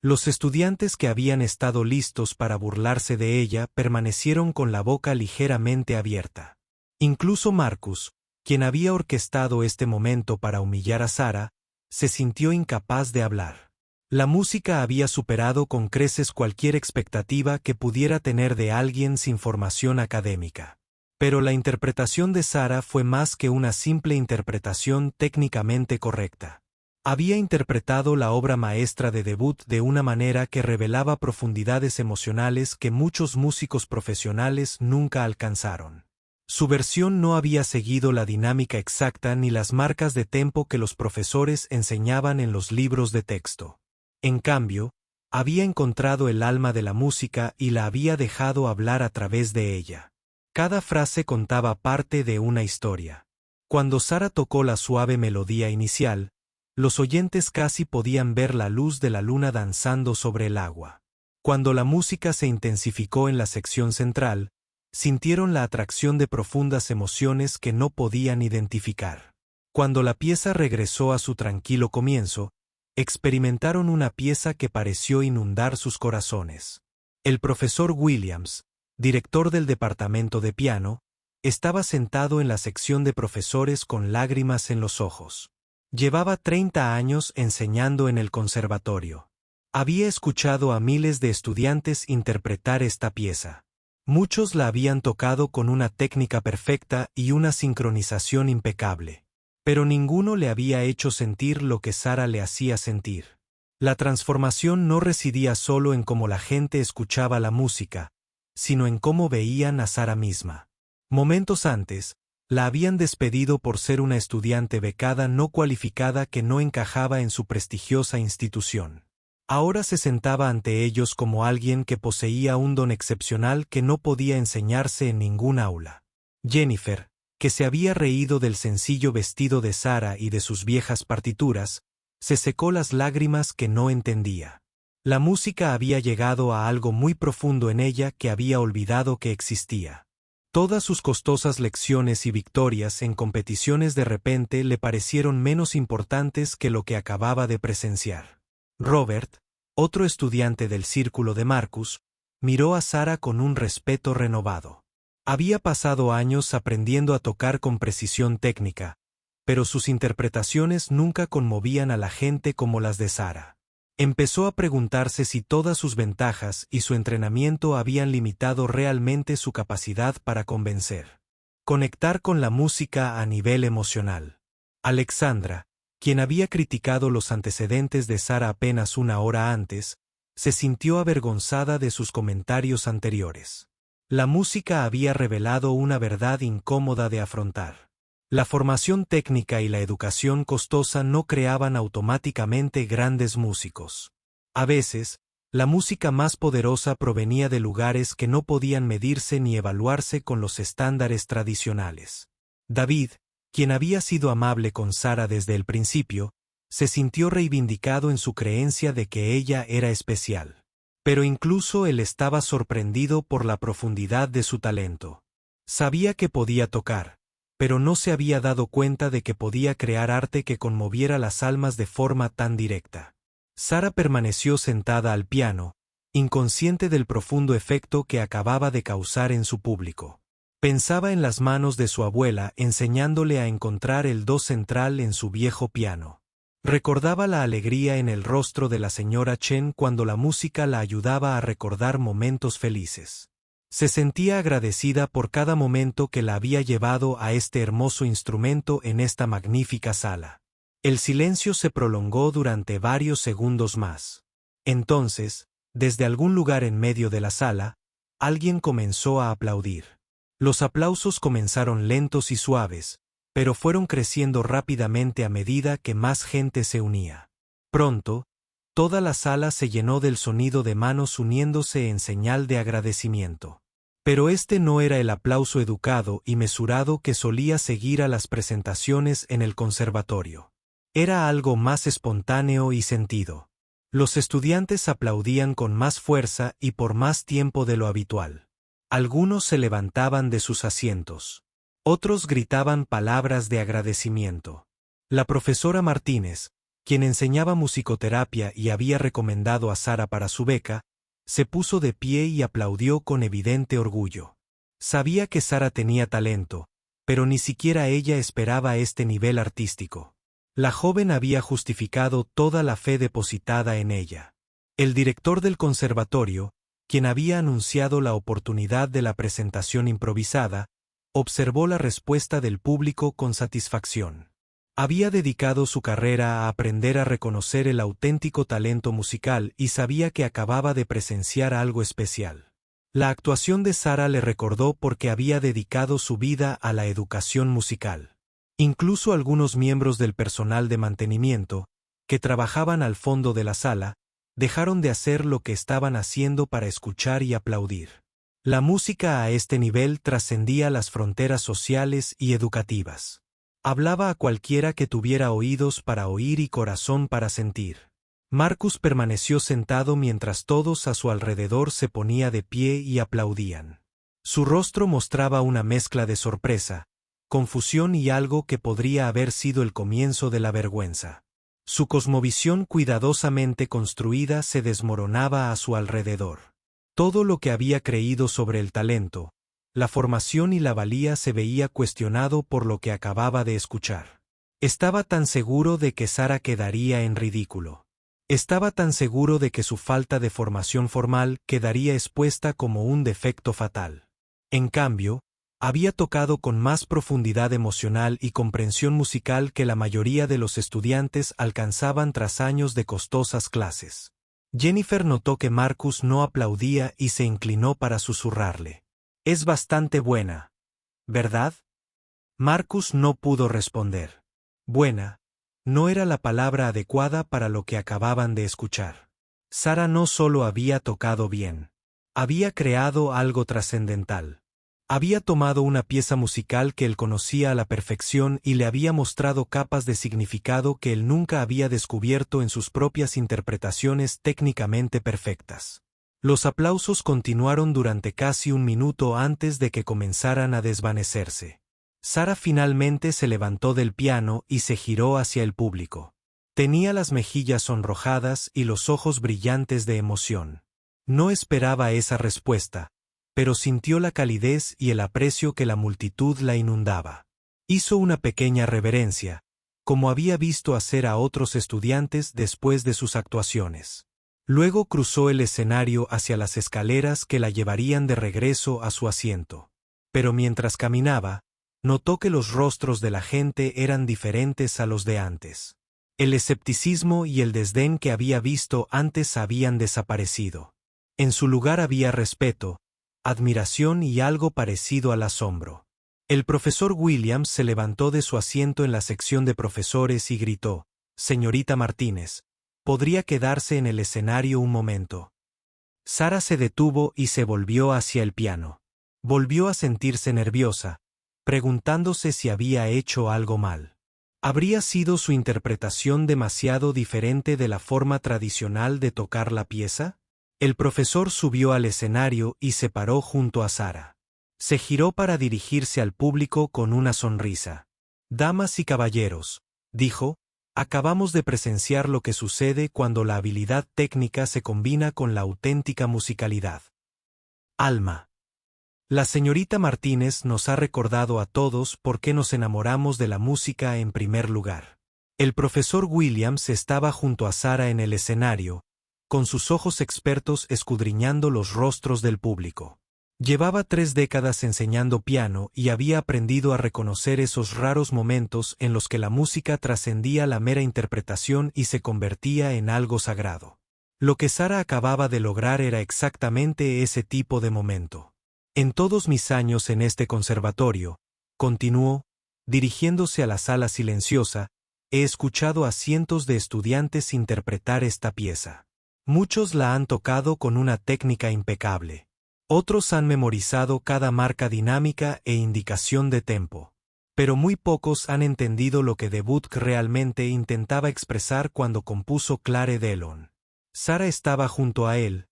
Los estudiantes que habían estado listos para burlarse de ella permanecieron con la boca ligeramente abierta. Incluso Marcus, quien había orquestado este momento para humillar a Sara, se sintió incapaz de hablar. La música había superado con creces cualquier expectativa que pudiera tener de alguien sin formación académica. Pero la interpretación de Sara fue más que una simple interpretación técnicamente correcta. Había interpretado la obra maestra de debut de una manera que revelaba profundidades emocionales que muchos músicos profesionales nunca alcanzaron. Su versión no había seguido la dinámica exacta ni las marcas de tempo que los profesores enseñaban en los libros de texto. En cambio, había encontrado el alma de la música y la había dejado hablar a través de ella. Cada frase contaba parte de una historia. Cuando Sara tocó la suave melodía inicial, los oyentes casi podían ver la luz de la luna danzando sobre el agua. Cuando la música se intensificó en la sección central, sintieron la atracción de profundas emociones que no podían identificar. Cuando la pieza regresó a su tranquilo comienzo, experimentaron una pieza que pareció inundar sus corazones. El profesor Williams, director del departamento de piano, estaba sentado en la sección de profesores con lágrimas en los ojos. Llevaba 30 años enseñando en el conservatorio. Había escuchado a miles de estudiantes interpretar esta pieza. Muchos la habían tocado con una técnica perfecta y una sincronización impecable. Pero ninguno le había hecho sentir lo que Sara le hacía sentir. La transformación no residía solo en cómo la gente escuchaba la música, sino en cómo veían a Sara misma. Momentos antes, la habían despedido por ser una estudiante becada no cualificada que no encajaba en su prestigiosa institución. Ahora se sentaba ante ellos como alguien que poseía un don excepcional que no podía enseñarse en ningún aula. Jennifer, que se había reído del sencillo vestido de Sara y de sus viejas partituras, se secó las lágrimas que no entendía. La música había llegado a algo muy profundo en ella que había olvidado que existía. Todas sus costosas lecciones y victorias en competiciones de repente le parecieron menos importantes que lo que acababa de presenciar. Robert, otro estudiante del círculo de Marcus, miró a Sara con un respeto renovado. Había pasado años aprendiendo a tocar con precisión técnica, pero sus interpretaciones nunca conmovían a la gente como las de Sara. Empezó a preguntarse si todas sus ventajas y su entrenamiento habían limitado realmente su capacidad para convencer. Conectar con la música a nivel emocional. Alexandra, quien había criticado los antecedentes de Sara apenas una hora antes, se sintió avergonzada de sus comentarios anteriores. La música había revelado una verdad incómoda de afrontar. La formación técnica y la educación costosa no creaban automáticamente grandes músicos. A veces, la música más poderosa provenía de lugares que no podían medirse ni evaluarse con los estándares tradicionales. David, quien había sido amable con Sara desde el principio, se sintió reivindicado en su creencia de que ella era especial. Pero incluso él estaba sorprendido por la profundidad de su talento. Sabía que podía tocar, pero no se había dado cuenta de que podía crear arte que conmoviera las almas de forma tan directa. Sara permaneció sentada al piano, inconsciente del profundo efecto que acababa de causar en su público. Pensaba en las manos de su abuela enseñándole a encontrar el do central en su viejo piano. Recordaba la alegría en el rostro de la señora Chen cuando la música la ayudaba a recordar momentos felices. Se sentía agradecida por cada momento que la había llevado a este hermoso instrumento en esta magnífica sala. El silencio se prolongó durante varios segundos más. Entonces, desde algún lugar en medio de la sala, alguien comenzó a aplaudir. Los aplausos comenzaron lentos y suaves, pero fueron creciendo rápidamente a medida que más gente se unía. Pronto, toda la sala se llenó del sonido de manos uniéndose en señal de agradecimiento. Pero este no era el aplauso educado y mesurado que solía seguir a las presentaciones en el conservatorio. Era algo más espontáneo y sentido. Los estudiantes aplaudían con más fuerza y por más tiempo de lo habitual. Algunos se levantaban de sus asientos. Otros gritaban palabras de agradecimiento. La profesora Martínez, quien enseñaba musicoterapia y había recomendado a Sara para su beca, se puso de pie y aplaudió con evidente orgullo. Sabía que Sara tenía talento, pero ni siquiera ella esperaba este nivel artístico. La joven había justificado toda la fe depositada en ella. El director del conservatorio, quien había anunciado la oportunidad de la presentación improvisada, observó la respuesta del público con satisfacción. Había dedicado su carrera a aprender a reconocer el auténtico talento musical y sabía que acababa de presenciar algo especial. La actuación de Sara le recordó porque había dedicado su vida a la educación musical. Incluso algunos miembros del personal de mantenimiento, que trabajaban al fondo de la sala, dejaron de hacer lo que estaban haciendo para escuchar y aplaudir. La música a este nivel trascendía las fronteras sociales y educativas. Hablaba a cualquiera que tuviera oídos para oír y corazón para sentir. Marcus permaneció sentado mientras todos a su alrededor se ponía de pie y aplaudían. Su rostro mostraba una mezcla de sorpresa, confusión y algo que podría haber sido el comienzo de la vergüenza. Su cosmovisión cuidadosamente construida se desmoronaba a su alrededor. Todo lo que había creído sobre el talento, la formación y la valía se veía cuestionado por lo que acababa de escuchar. Estaba tan seguro de que Sara quedaría en ridículo. Estaba tan seguro de que su falta de formación formal quedaría expuesta como un defecto fatal. En cambio, había tocado con más profundidad emocional y comprensión musical que la mayoría de los estudiantes alcanzaban tras años de costosas clases. Jennifer notó que Marcus no aplaudía y se inclinó para susurrarle. «Es bastante buena, ¿verdad?» Marcus no pudo responder. Buena no era la palabra adecuada para lo que acababan de escuchar. Sara no solo había tocado bien, había creado algo trascendental. Había tomado una pieza musical que él conocía a la perfección y le había mostrado capas de significado que él nunca había descubierto en sus propias interpretaciones técnicamente perfectas. Los aplausos continuaron durante casi un minuto antes de que comenzaran a desvanecerse. Sara finalmente se levantó del piano y se giró hacia el público. Tenía las mejillas sonrojadas y los ojos brillantes de emoción. No esperaba esa respuesta, pero sintió la calidez y el aprecio que la multitud la inundaba. Hizo una pequeña reverencia, como había visto hacer a otros estudiantes después de sus actuaciones. Luego cruzó el escenario hacia las escaleras que la llevarían de regreso a su asiento. Pero mientras caminaba, notó que los rostros de la gente eran diferentes a los de antes. El escepticismo y el desdén que había visto antes habían desaparecido. En su lugar había respeto, admiración y algo parecido al asombro. El profesor Williams se levantó de su asiento en la sección de profesores y gritó: «Señorita Martínez, ¿podría quedarse en el escenario un momento?». Sara se detuvo y se volvió hacia el piano. Volvió a sentirse nerviosa, preguntándose si había hecho algo mal. ¿Habría sido su interpretación demasiado diferente de la forma tradicional de tocar la pieza? El profesor subió al escenario y se paró junto a Sara. Se giró para dirigirse al público con una sonrisa. «Damas y caballeros», dijo, «acabamos de presenciar lo que sucede cuando la habilidad técnica se combina con la auténtica musicalidad. Alma. La señorita Martínez nos ha recordado a todos por qué nos enamoramos de la música en primer lugar». El profesor Williams estaba junto a Sara en el escenario, con sus ojos expertos escudriñando los rostros del público. Llevaba 3 décadas enseñando piano y había aprendido a reconocer esos raros momentos en los que la música trascendía la mera interpretación y se convertía en algo sagrado. Lo que Sara acababa de lograr era exactamente ese tipo de momento. «En todos mis años en este conservatorio», continuó, dirigiéndose a la sala silenciosa, «he escuchado a cientos de estudiantes interpretar esta pieza. Muchos la han tocado con una técnica impecable. Otros han memorizado cada marca dinámica e indicación de tempo. Pero muy pocos han entendido lo que Debussy realmente intentaba expresar cuando compuso Claire de Lune». Sara estaba junto a él,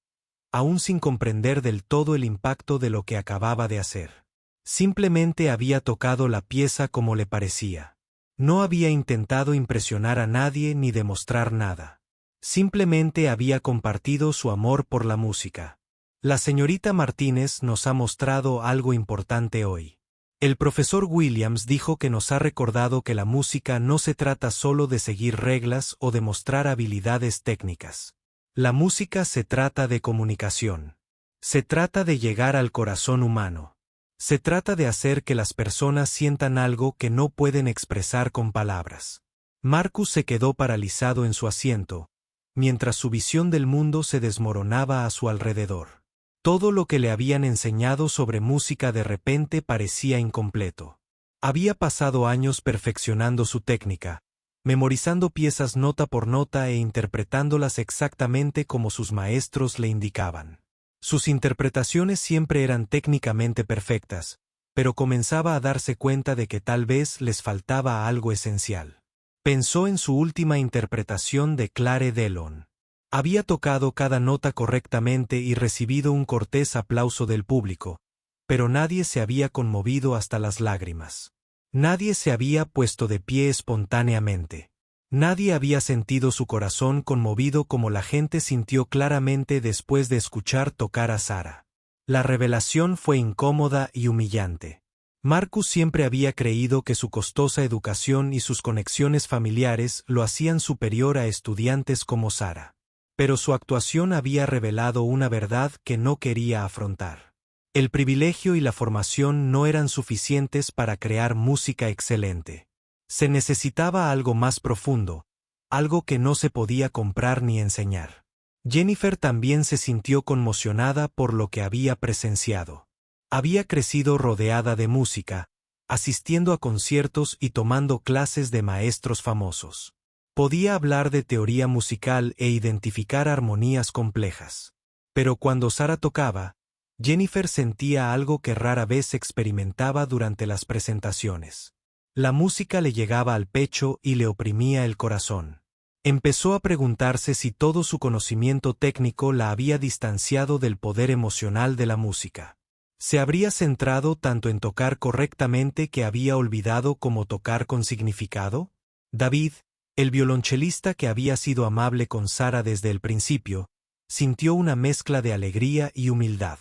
aún sin comprender del todo el impacto de lo que acababa de hacer. Simplemente había tocado la pieza como le parecía. No había intentado impresionar a nadie ni demostrar nada. Simplemente había compartido su amor por la música. La señorita Martínez nos ha mostrado algo importante hoy. El profesor Williams dijo que nos ha recordado que la música no se trata solo de seguir reglas o de mostrar habilidades técnicas. La música se trata de comunicación. Se trata de llegar al corazón humano. Se trata de hacer que las personas sientan algo que no pueden expresar con palabras. Marcus se quedó paralizado en su asiento, mientras su visión del mundo se desmoronaba a su alrededor. Todo lo que le habían enseñado sobre música de repente parecía incompleto. Había pasado años perfeccionando su técnica, memorizando piezas nota por nota e interpretándolas exactamente como sus maestros le indicaban. Sus interpretaciones siempre eran técnicamente perfectas, pero comenzaba a darse cuenta de que tal vez les faltaba algo esencial. Pensó en su última interpretación de Claire de Lune. Había tocado cada nota correctamente y recibido un cortés aplauso del público, pero nadie se había conmovido hasta las lágrimas. Nadie se había puesto de pie espontáneamente. Nadie había sentido su corazón conmovido como la gente sintió claramente después de escuchar tocar a Sara. La revelación fue incómoda y humillante. Marcus siempre había creído que su costosa educación y sus conexiones familiares lo hacían superior a estudiantes como Sara. Pero su actuación había revelado una verdad que no quería afrontar. El privilegio y la formación no eran suficientes para crear música excelente. Se necesitaba algo más profundo, algo que no se podía comprar ni enseñar. Jennifer también se sintió conmocionada por lo que había presenciado. Había crecido rodeada de música, asistiendo a conciertos y tomando clases de maestros famosos. Podía hablar de teoría musical e identificar armonías complejas. Pero cuando Sara tocaba, Jennifer sentía algo que rara vez experimentaba durante las presentaciones. La música le llegaba al pecho y le oprimía el corazón. Empezó a preguntarse si todo su conocimiento técnico la había distanciado del poder emocional de la música. ¿Se habría centrado tanto en tocar correctamente que había olvidado cómo tocar con significado? David, el violonchelista que había sido amable con Sara desde el principio, sintió una mezcla de alegría y humildad.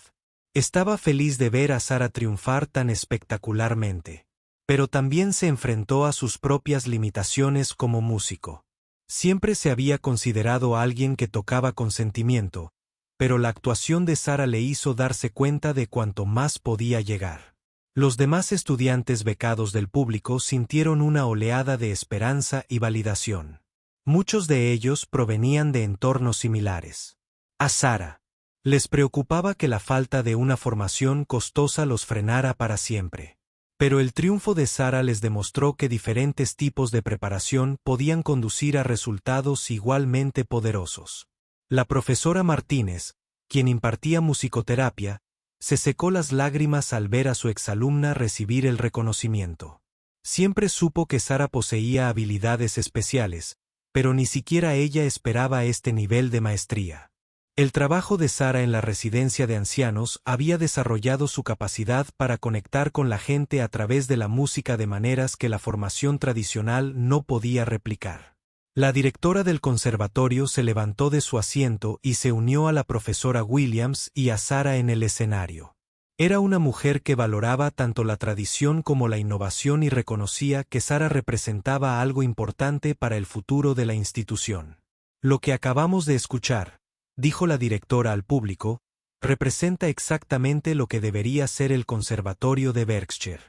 Estaba feliz de ver a Sara triunfar tan espectacularmente. Pero también se enfrentó a sus propias limitaciones como músico. Siempre se había considerado a alguien que tocaba con sentimiento, pero la actuación de Sara le hizo darse cuenta de cuánto más podía llegar. Los demás estudiantes becados del público sintieron una oleada de esperanza y validación. Muchos de ellos provenían de entornos similares. A Sara les preocupaba que la falta de una formación costosa los frenara para siempre. Pero el triunfo de Sara les demostró que diferentes tipos de preparación podían conducir a resultados igualmente poderosos. La profesora Martínez, quien impartía musicoterapia, se secó las lágrimas al ver a su exalumna recibir el reconocimiento. Siempre supo que Sara poseía habilidades especiales, pero ni siquiera ella esperaba este nivel de maestría. El trabajo de Sara en la residencia de ancianos había desarrollado su capacidad para conectar con la gente a través de la música de maneras que la formación tradicional no podía replicar. La directora del conservatorio se levantó de su asiento y se unió a la profesora Williams y a Sara en el escenario. Era una mujer que valoraba tanto la tradición como la innovación y reconocía que Sara representaba algo importante para el futuro de la institución. Lo que acabamos de escuchar, dijo la directora al público, representa exactamente lo que debería ser el Conservatorio de Berkshire.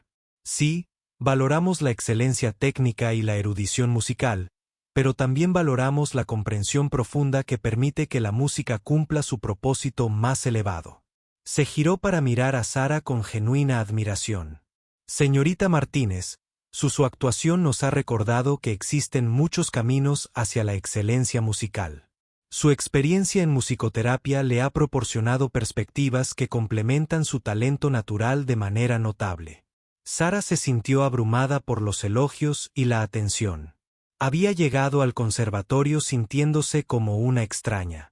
Sí, valoramos la excelencia técnica y la erudición musical, pero también valoramos la comprensión profunda que permite que la música cumpla su propósito más elevado. Se giró para mirar a Sara con genuina admiración. Señorita Martínez, su actuación nos ha recordado que existen muchos caminos hacia la excelencia musical. Su experiencia en musicoterapia le ha proporcionado perspectivas que complementan su talento natural de manera notable. Sara se sintió abrumada por los elogios y la atención. Había llegado al conservatorio sintiéndose como una extraña.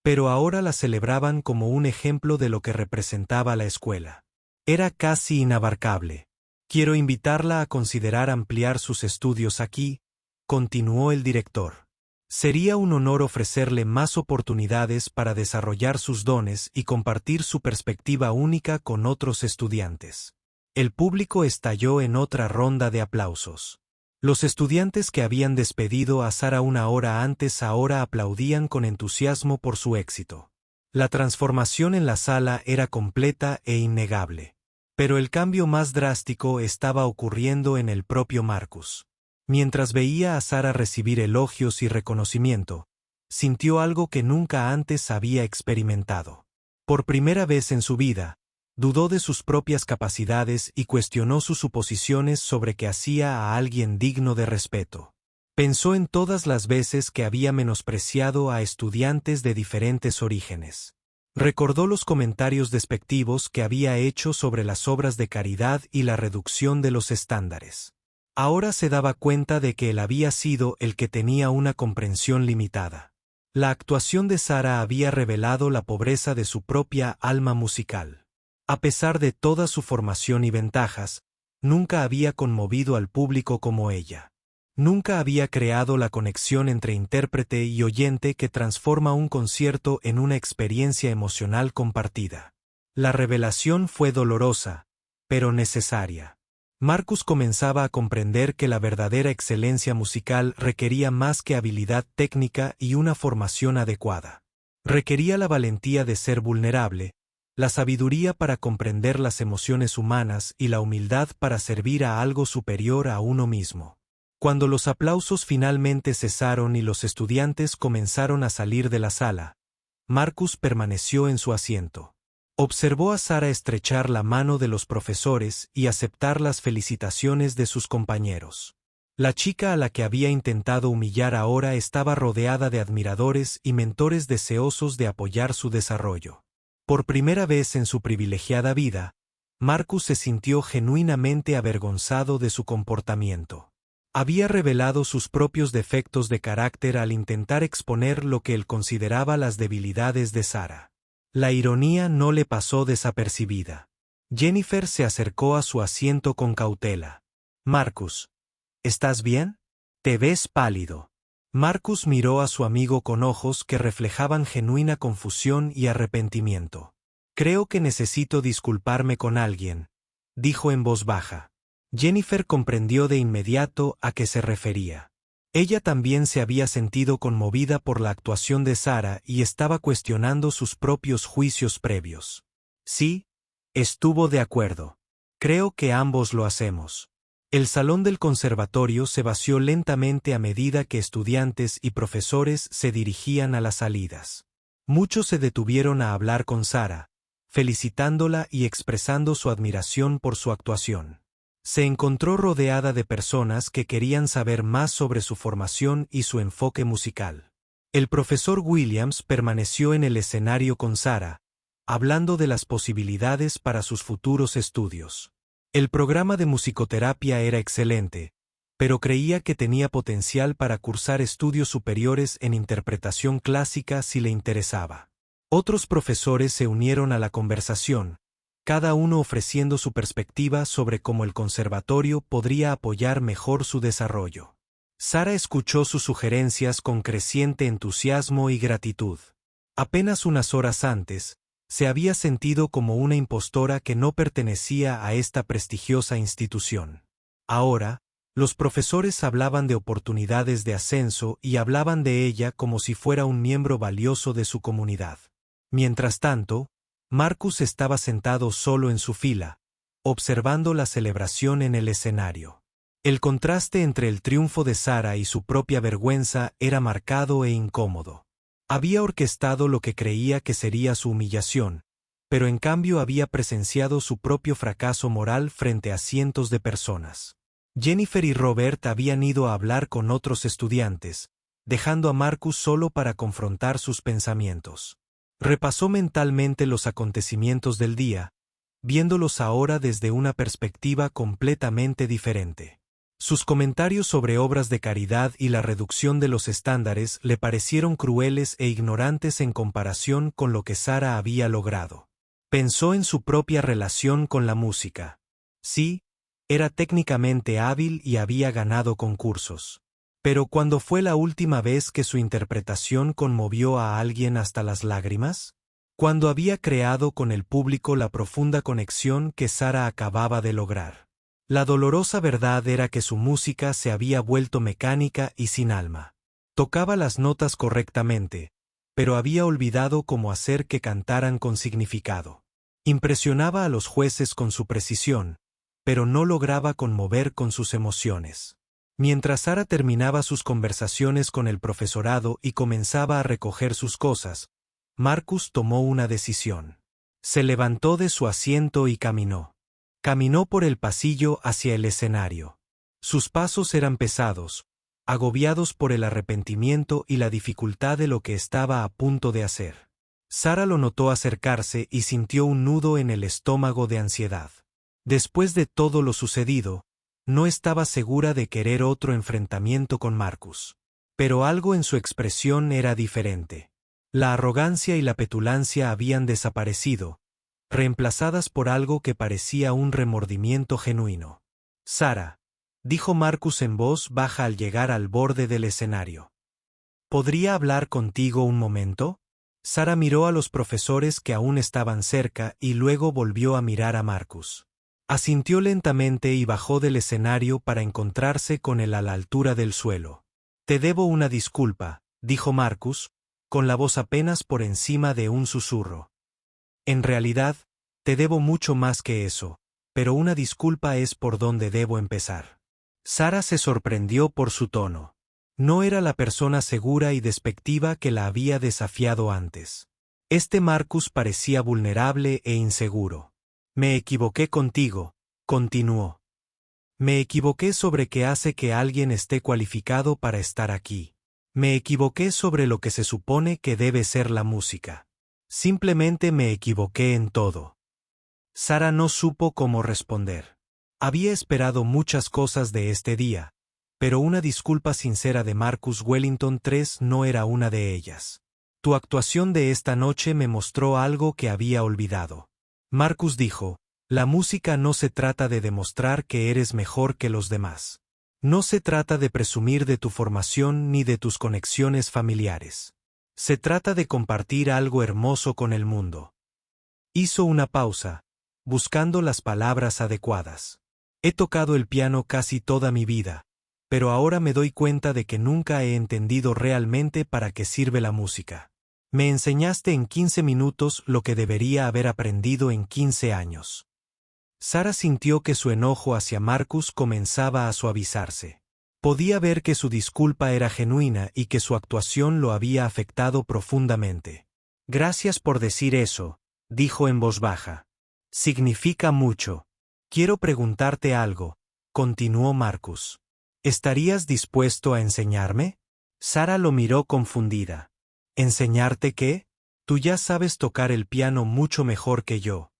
Pero ahora la celebraban como un ejemplo de lo que representaba la escuela. Era casi inabarcable. Quiero invitarla a considerar ampliar sus estudios aquí, continuó el director. Sería un honor ofrecerle más oportunidades para desarrollar sus dones y compartir su perspectiva única con otros estudiantes. El público estalló en otra ronda de aplausos. Los estudiantes que habían despedido a Sara una hora antes ahora aplaudían con entusiasmo por su éxito. La transformación en la sala era completa e innegable. Pero el cambio más drástico estaba ocurriendo en el propio Marcus. Mientras veía a Sara recibir elogios y reconocimiento, sintió algo que nunca antes había experimentado. Por primera vez en su vida, dudó de sus propias capacidades y cuestionó sus suposiciones sobre que hacía a alguien digno de respeto. Pensó en todas las veces que había menospreciado a estudiantes de diferentes orígenes. Recordó los comentarios despectivos que había hecho sobre las obras de caridad y la reducción de los estándares. Ahora se daba cuenta de que él había sido el que tenía una comprensión limitada. La actuación de Sara había revelado la pobreza de su propia alma musical. A pesar de toda su formación y ventajas, nunca había conmovido al público como ella. Nunca había creado la conexión entre intérprete y oyente que transforma un concierto en una experiencia emocional compartida. La revelación fue dolorosa, pero necesaria. Marcus comenzaba a comprender que la verdadera excelencia musical requería más que habilidad técnica y una formación adecuada. Requería la valentía de ser vulnerable, la sabiduría para comprender las emociones humanas y la humildad para servir a algo superior a uno mismo. Cuando los aplausos finalmente cesaron y los estudiantes comenzaron a salir de la sala, Marcus permaneció en su asiento. Observó a Sara estrechar la mano de los profesores y aceptar las felicitaciones de sus compañeros. La chica a la que había intentado humillar ahora estaba rodeada de admiradores y mentores deseosos de apoyar su desarrollo. Por primera vez en su privilegiada vida, Marcus se sintió genuinamente avergonzado de su comportamiento. Había revelado sus propios defectos de carácter al intentar exponer lo que él consideraba las debilidades de Sara. La ironía no le pasó desapercibida. Jennifer se acercó a su asiento con cautela. Marcus, ¿estás bien? Te ves pálido. Marcus miró a su amigo con ojos que reflejaban genuina confusión y arrepentimiento. Creo que necesito disculparme con alguien, dijo en voz baja. Jennifer comprendió de inmediato a qué se refería. Ella también se había sentido conmovida por la actuación de Sarah y estaba cuestionando sus propios juicios previos. Sí, estuvo de acuerdo. Creo que ambos lo hacemos. El salón del conservatorio se vació lentamente a medida que estudiantes y profesores se dirigían a las salidas. Muchos se detuvieron a hablar con Sarah, felicitándola y expresando su admiración por su actuación. Se encontró rodeada de personas que querían saber más sobre su formación y su enfoque musical. El profesor Williams permaneció en el escenario con Sarah, hablando de las posibilidades para sus futuros estudios. El programa de musicoterapia era excelente, pero creía que tenía potencial para cursar estudios superiores en interpretación clásica si le interesaba. Otros profesores se unieron a la conversación, cada uno ofreciendo su perspectiva sobre cómo el conservatorio podría apoyar mejor su desarrollo. Sarah escuchó sus sugerencias con creciente entusiasmo y gratitud. Apenas unas horas antes, se había sentido como una impostora que no pertenecía a esta prestigiosa institución. Ahora, los profesores hablaban de oportunidades de ascenso y hablaban de ella como si fuera un miembro valioso de su comunidad. Mientras tanto, Marcus estaba sentado solo en su fila, observando la celebración en el escenario. El contraste entre el triunfo de Sarah y su propia vergüenza era marcado e incómodo. Había orquestado lo que creía que sería su humillación, pero en cambio había presenciado su propio fracaso moral frente a cientos de personas. Jennifer y Robert habían ido a hablar con otros estudiantes, dejando a Marcus solo para confrontar sus pensamientos. Repasó mentalmente los acontecimientos del día, viéndolos ahora desde una perspectiva completamente diferente. Sus comentarios sobre obras de caridad y la reducción de los estándares le parecieron crueles e ignorantes en comparación con lo que Sarah había logrado. Pensó en su propia relación con la música. Sí, era técnicamente hábil y había ganado concursos. Pero ¿cuándo fue la última vez que su interpretación conmovió a alguien hasta las lágrimas? Cuando había creado con el público la profunda conexión que Sarah acababa de lograr. La dolorosa verdad era que su música se había vuelto mecánica y sin alma. Tocaba las notas correctamente, pero había olvidado cómo hacer que cantaran con significado. Impresionaba a los jueces con su precisión, pero no lograba conmover con sus emociones. Mientras Sarah terminaba sus conversaciones con el profesorado y comenzaba a recoger sus cosas, Marcus tomó una decisión. Se levantó de su asiento y caminó. Caminó por el pasillo hacia el escenario. Sus pasos eran pesados, agobiados por el arrepentimiento y la dificultad de lo que estaba a punto de hacer. Sarah lo notó acercarse y sintió un nudo en el estómago de ansiedad. Después de todo lo sucedido, no estaba segura de querer otro enfrentamiento con Marcus. Pero algo en su expresión era diferente. La arrogancia y la petulancia habían desaparecido, reemplazadas por algo que parecía un remordimiento genuino. Sarah, dijo Marcus en voz baja al llegar al borde del escenario. ¿Podría hablar contigo un momento? Sarah miró a los profesores que aún estaban cerca y luego volvió a mirar a Marcus. Asintió lentamente y bajó del escenario para encontrarse con él a la altura del suelo. Te debo una disculpa, dijo Marcus, con la voz apenas por encima de un susurro. En realidad, te debo mucho más que eso, pero una disculpa es por donde debo empezar. Sarah se sorprendió por su tono. No era la persona segura y despectiva que la había desafiado antes. Este Marcus parecía vulnerable e inseguro. Me equivoqué contigo, continuó. Me equivoqué sobre qué hace que alguien esté cualificado para estar aquí. Me equivoqué sobre lo que se supone que debe ser la música. Simplemente me equivoqué en todo. Sarah no supo cómo responder. Había esperado muchas cosas de este día, pero una disculpa sincera de Marcus Wellington III no era una de ellas. Tu actuación de esta noche me mostró algo que había olvidado. Marcus dijo, la música no se trata de demostrar que eres mejor que los demás. No se trata de presumir de tu formación ni de tus conexiones familiares. Se trata de compartir algo hermoso con el mundo. Hizo una pausa, buscando las palabras adecuadas. He tocado el piano casi toda mi vida, pero ahora me doy cuenta de que nunca he entendido realmente para qué sirve la música. Me enseñaste en 15 minutos lo que debería haber aprendido en 15 años. Sara sintió que su enojo hacia Marcus comenzaba a suavizarse. Podía ver que su disculpa era genuina y que su actuación lo había afectado profundamente. Gracias por decir eso, dijo en voz baja. Significa mucho. Quiero preguntarte algo, continuó Marcus. ¿Estarías dispuesto a enseñarme? Sara lo miró confundida. ¿Enseñarte qué? Tú ya sabes tocar el piano mucho mejor que yo.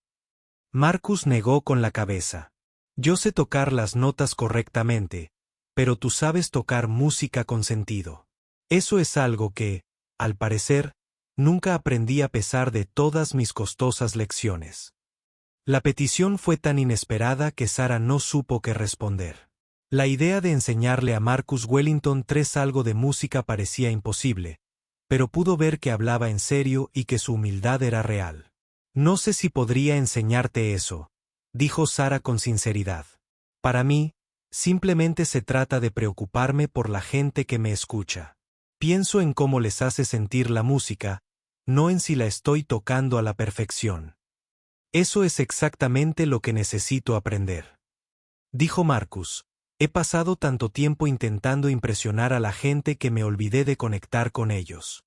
Marcus negó con la cabeza. Yo sé tocar las notas correctamente, pero tú sabes tocar música con sentido. Eso es algo que, al parecer, nunca aprendí a pesar de todas mis costosas lecciones. La petición fue tan inesperada que Sara no supo qué responder. La idea de enseñarle a Marcus Wellington algo de música parecía imposible, pero pudo ver que hablaba en serio y que su humildad era real. No sé si podría enseñarte eso, dijo Sara con sinceridad. Para mí, simplemente se trata de preocuparme por la gente que me escucha. Pienso en cómo les hace sentir la música, no en si la estoy tocando a la perfección. Eso es exactamente lo que necesito aprender. Dijo Marcus, he pasado tanto tiempo intentando impresionar a la gente que me olvidé de conectar con ellos.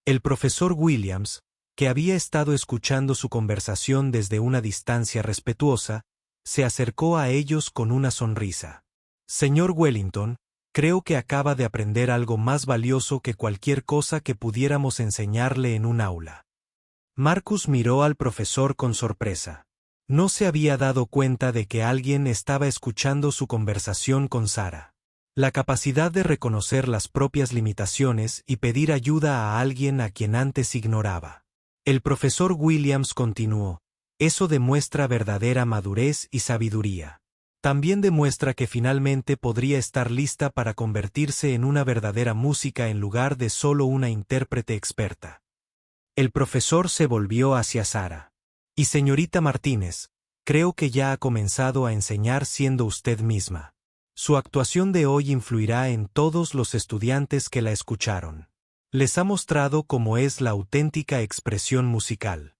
El profesor Williams, que había estado escuchando su conversación desde una distancia respetuosa, se acercó a ellos con una sonrisa. Señor Wellington, creo que acaba de aprender algo más valioso que cualquier cosa que pudiéramos enseñarle en un aula. Marcus miró al profesor con sorpresa. No se había dado cuenta de que alguien estaba escuchando su conversación con Sara. La capacidad de reconocer las propias limitaciones y pedir ayuda a alguien a quien antes ignoraba. El profesor Williams continuó, eso demuestra verdadera madurez y sabiduría. También demuestra que finalmente podría estar lista para convertirse en una verdadera música en lugar de solo una intérprete experta. El profesor se volvió hacia Sara. Y señorita Martínez, creo que ya ha comenzado a enseñar siendo usted misma. Su actuación de hoy influirá en todos los estudiantes que la escucharon. Les ha mostrado cómo es la auténtica expresión musical.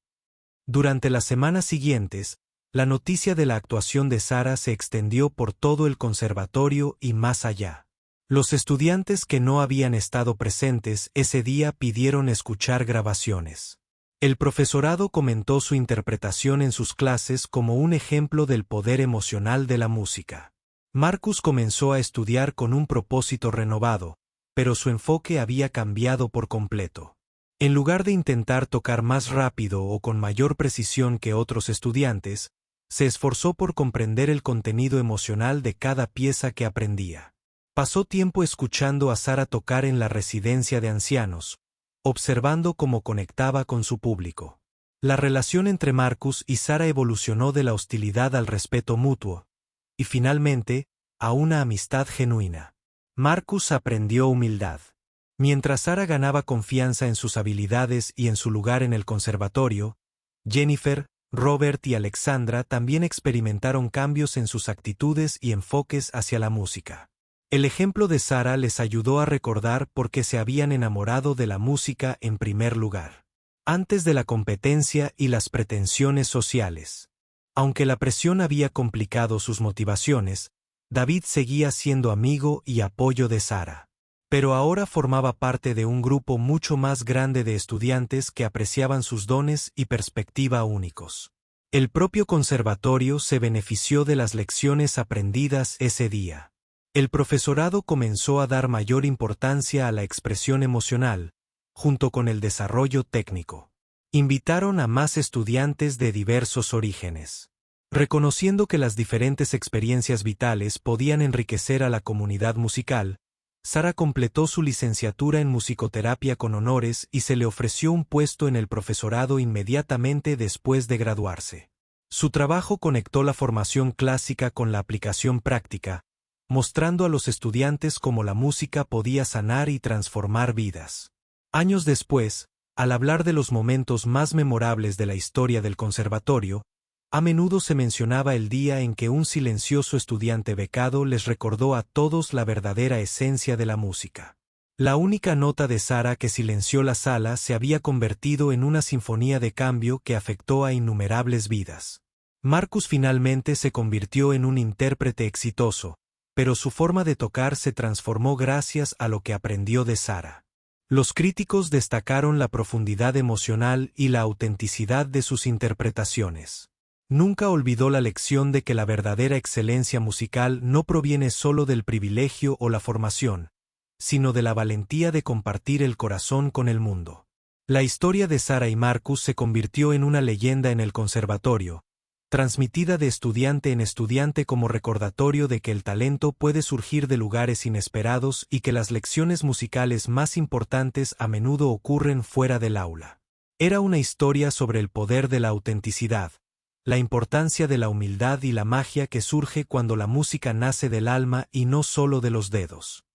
Durante las semanas siguientes, la noticia de la actuación de Sara se extendió por todo el conservatorio y más allá. Los estudiantes que no habían estado presentes ese día pidieron escuchar grabaciones. El profesorado comentó su interpretación en sus clases como un ejemplo del poder emocional de la música. Marcus comenzó a estudiar con un propósito renovado, pero su enfoque había cambiado por completo. En lugar de intentar tocar más rápido o con mayor precisión que otros estudiantes, se esforzó por comprender el contenido emocional de cada pieza que aprendía. Pasó tiempo escuchando a Sara tocar en la residencia de ancianos, observando cómo conectaba con su público. La relación entre Marcus y Sara evolucionó de la hostilidad al respeto mutuo, y finalmente, a una amistad genuina. Marcus aprendió humildad. Mientras Sara ganaba confianza en sus habilidades y en su lugar en el conservatorio, Jennifer, Robert y Alexandra también experimentaron cambios en sus actitudes y enfoques hacia la música. El ejemplo de Sara les ayudó a recordar por qué se habían enamorado de la música en primer lugar, antes de la competencia y las pretensiones sociales. Aunque la presión había complicado sus motivaciones, David seguía siendo amigo y apoyo de Sara. Pero ahora formaba parte de un grupo mucho más grande de estudiantes que apreciaban sus dones y perspectiva únicos. El propio conservatorio se benefició de las lecciones aprendidas ese día. El profesorado comenzó a dar mayor importancia a la expresión emocional, junto con el desarrollo técnico. Invitaron a más estudiantes de diversos orígenes. Reconociendo que las diferentes experiencias vitales podían enriquecer a la comunidad musical, Sara completó su licenciatura en musicoterapia con honores y se le ofreció un puesto en el profesorado inmediatamente después de graduarse. Su trabajo conectó la formación clásica con la aplicación práctica, mostrando a los estudiantes cómo la música podía sanar y transformar vidas. Años después, al hablar de los momentos más memorables de la historia del conservatorio, a menudo se mencionaba el día en que un silencioso estudiante becado les recordó a todos la verdadera esencia de la música. La única nota de Sarah que silenció la sala se había convertido en una sinfonía de cambio que afectó a innumerables vidas. Marcus finalmente se convirtió en un intérprete exitoso, pero su forma de tocar se transformó gracias a lo que aprendió de Sarah. Los críticos destacaron la profundidad emocional y la autenticidad de sus interpretaciones. Nunca olvidó la lección de que la verdadera excelencia musical no proviene solo del privilegio o la formación, sino de la valentía de compartir el corazón con el mundo. La historia de Sarah y Marcus se convirtió en una leyenda en el conservatorio, transmitida de estudiante en estudiante como recordatorio de que el talento puede surgir de lugares inesperados y que las lecciones musicales más importantes a menudo ocurren fuera del aula. Era una historia sobre el poder de la autenticidad, la importancia de la humildad y la magia que surge cuando la música nace del alma y no solo de los dedos.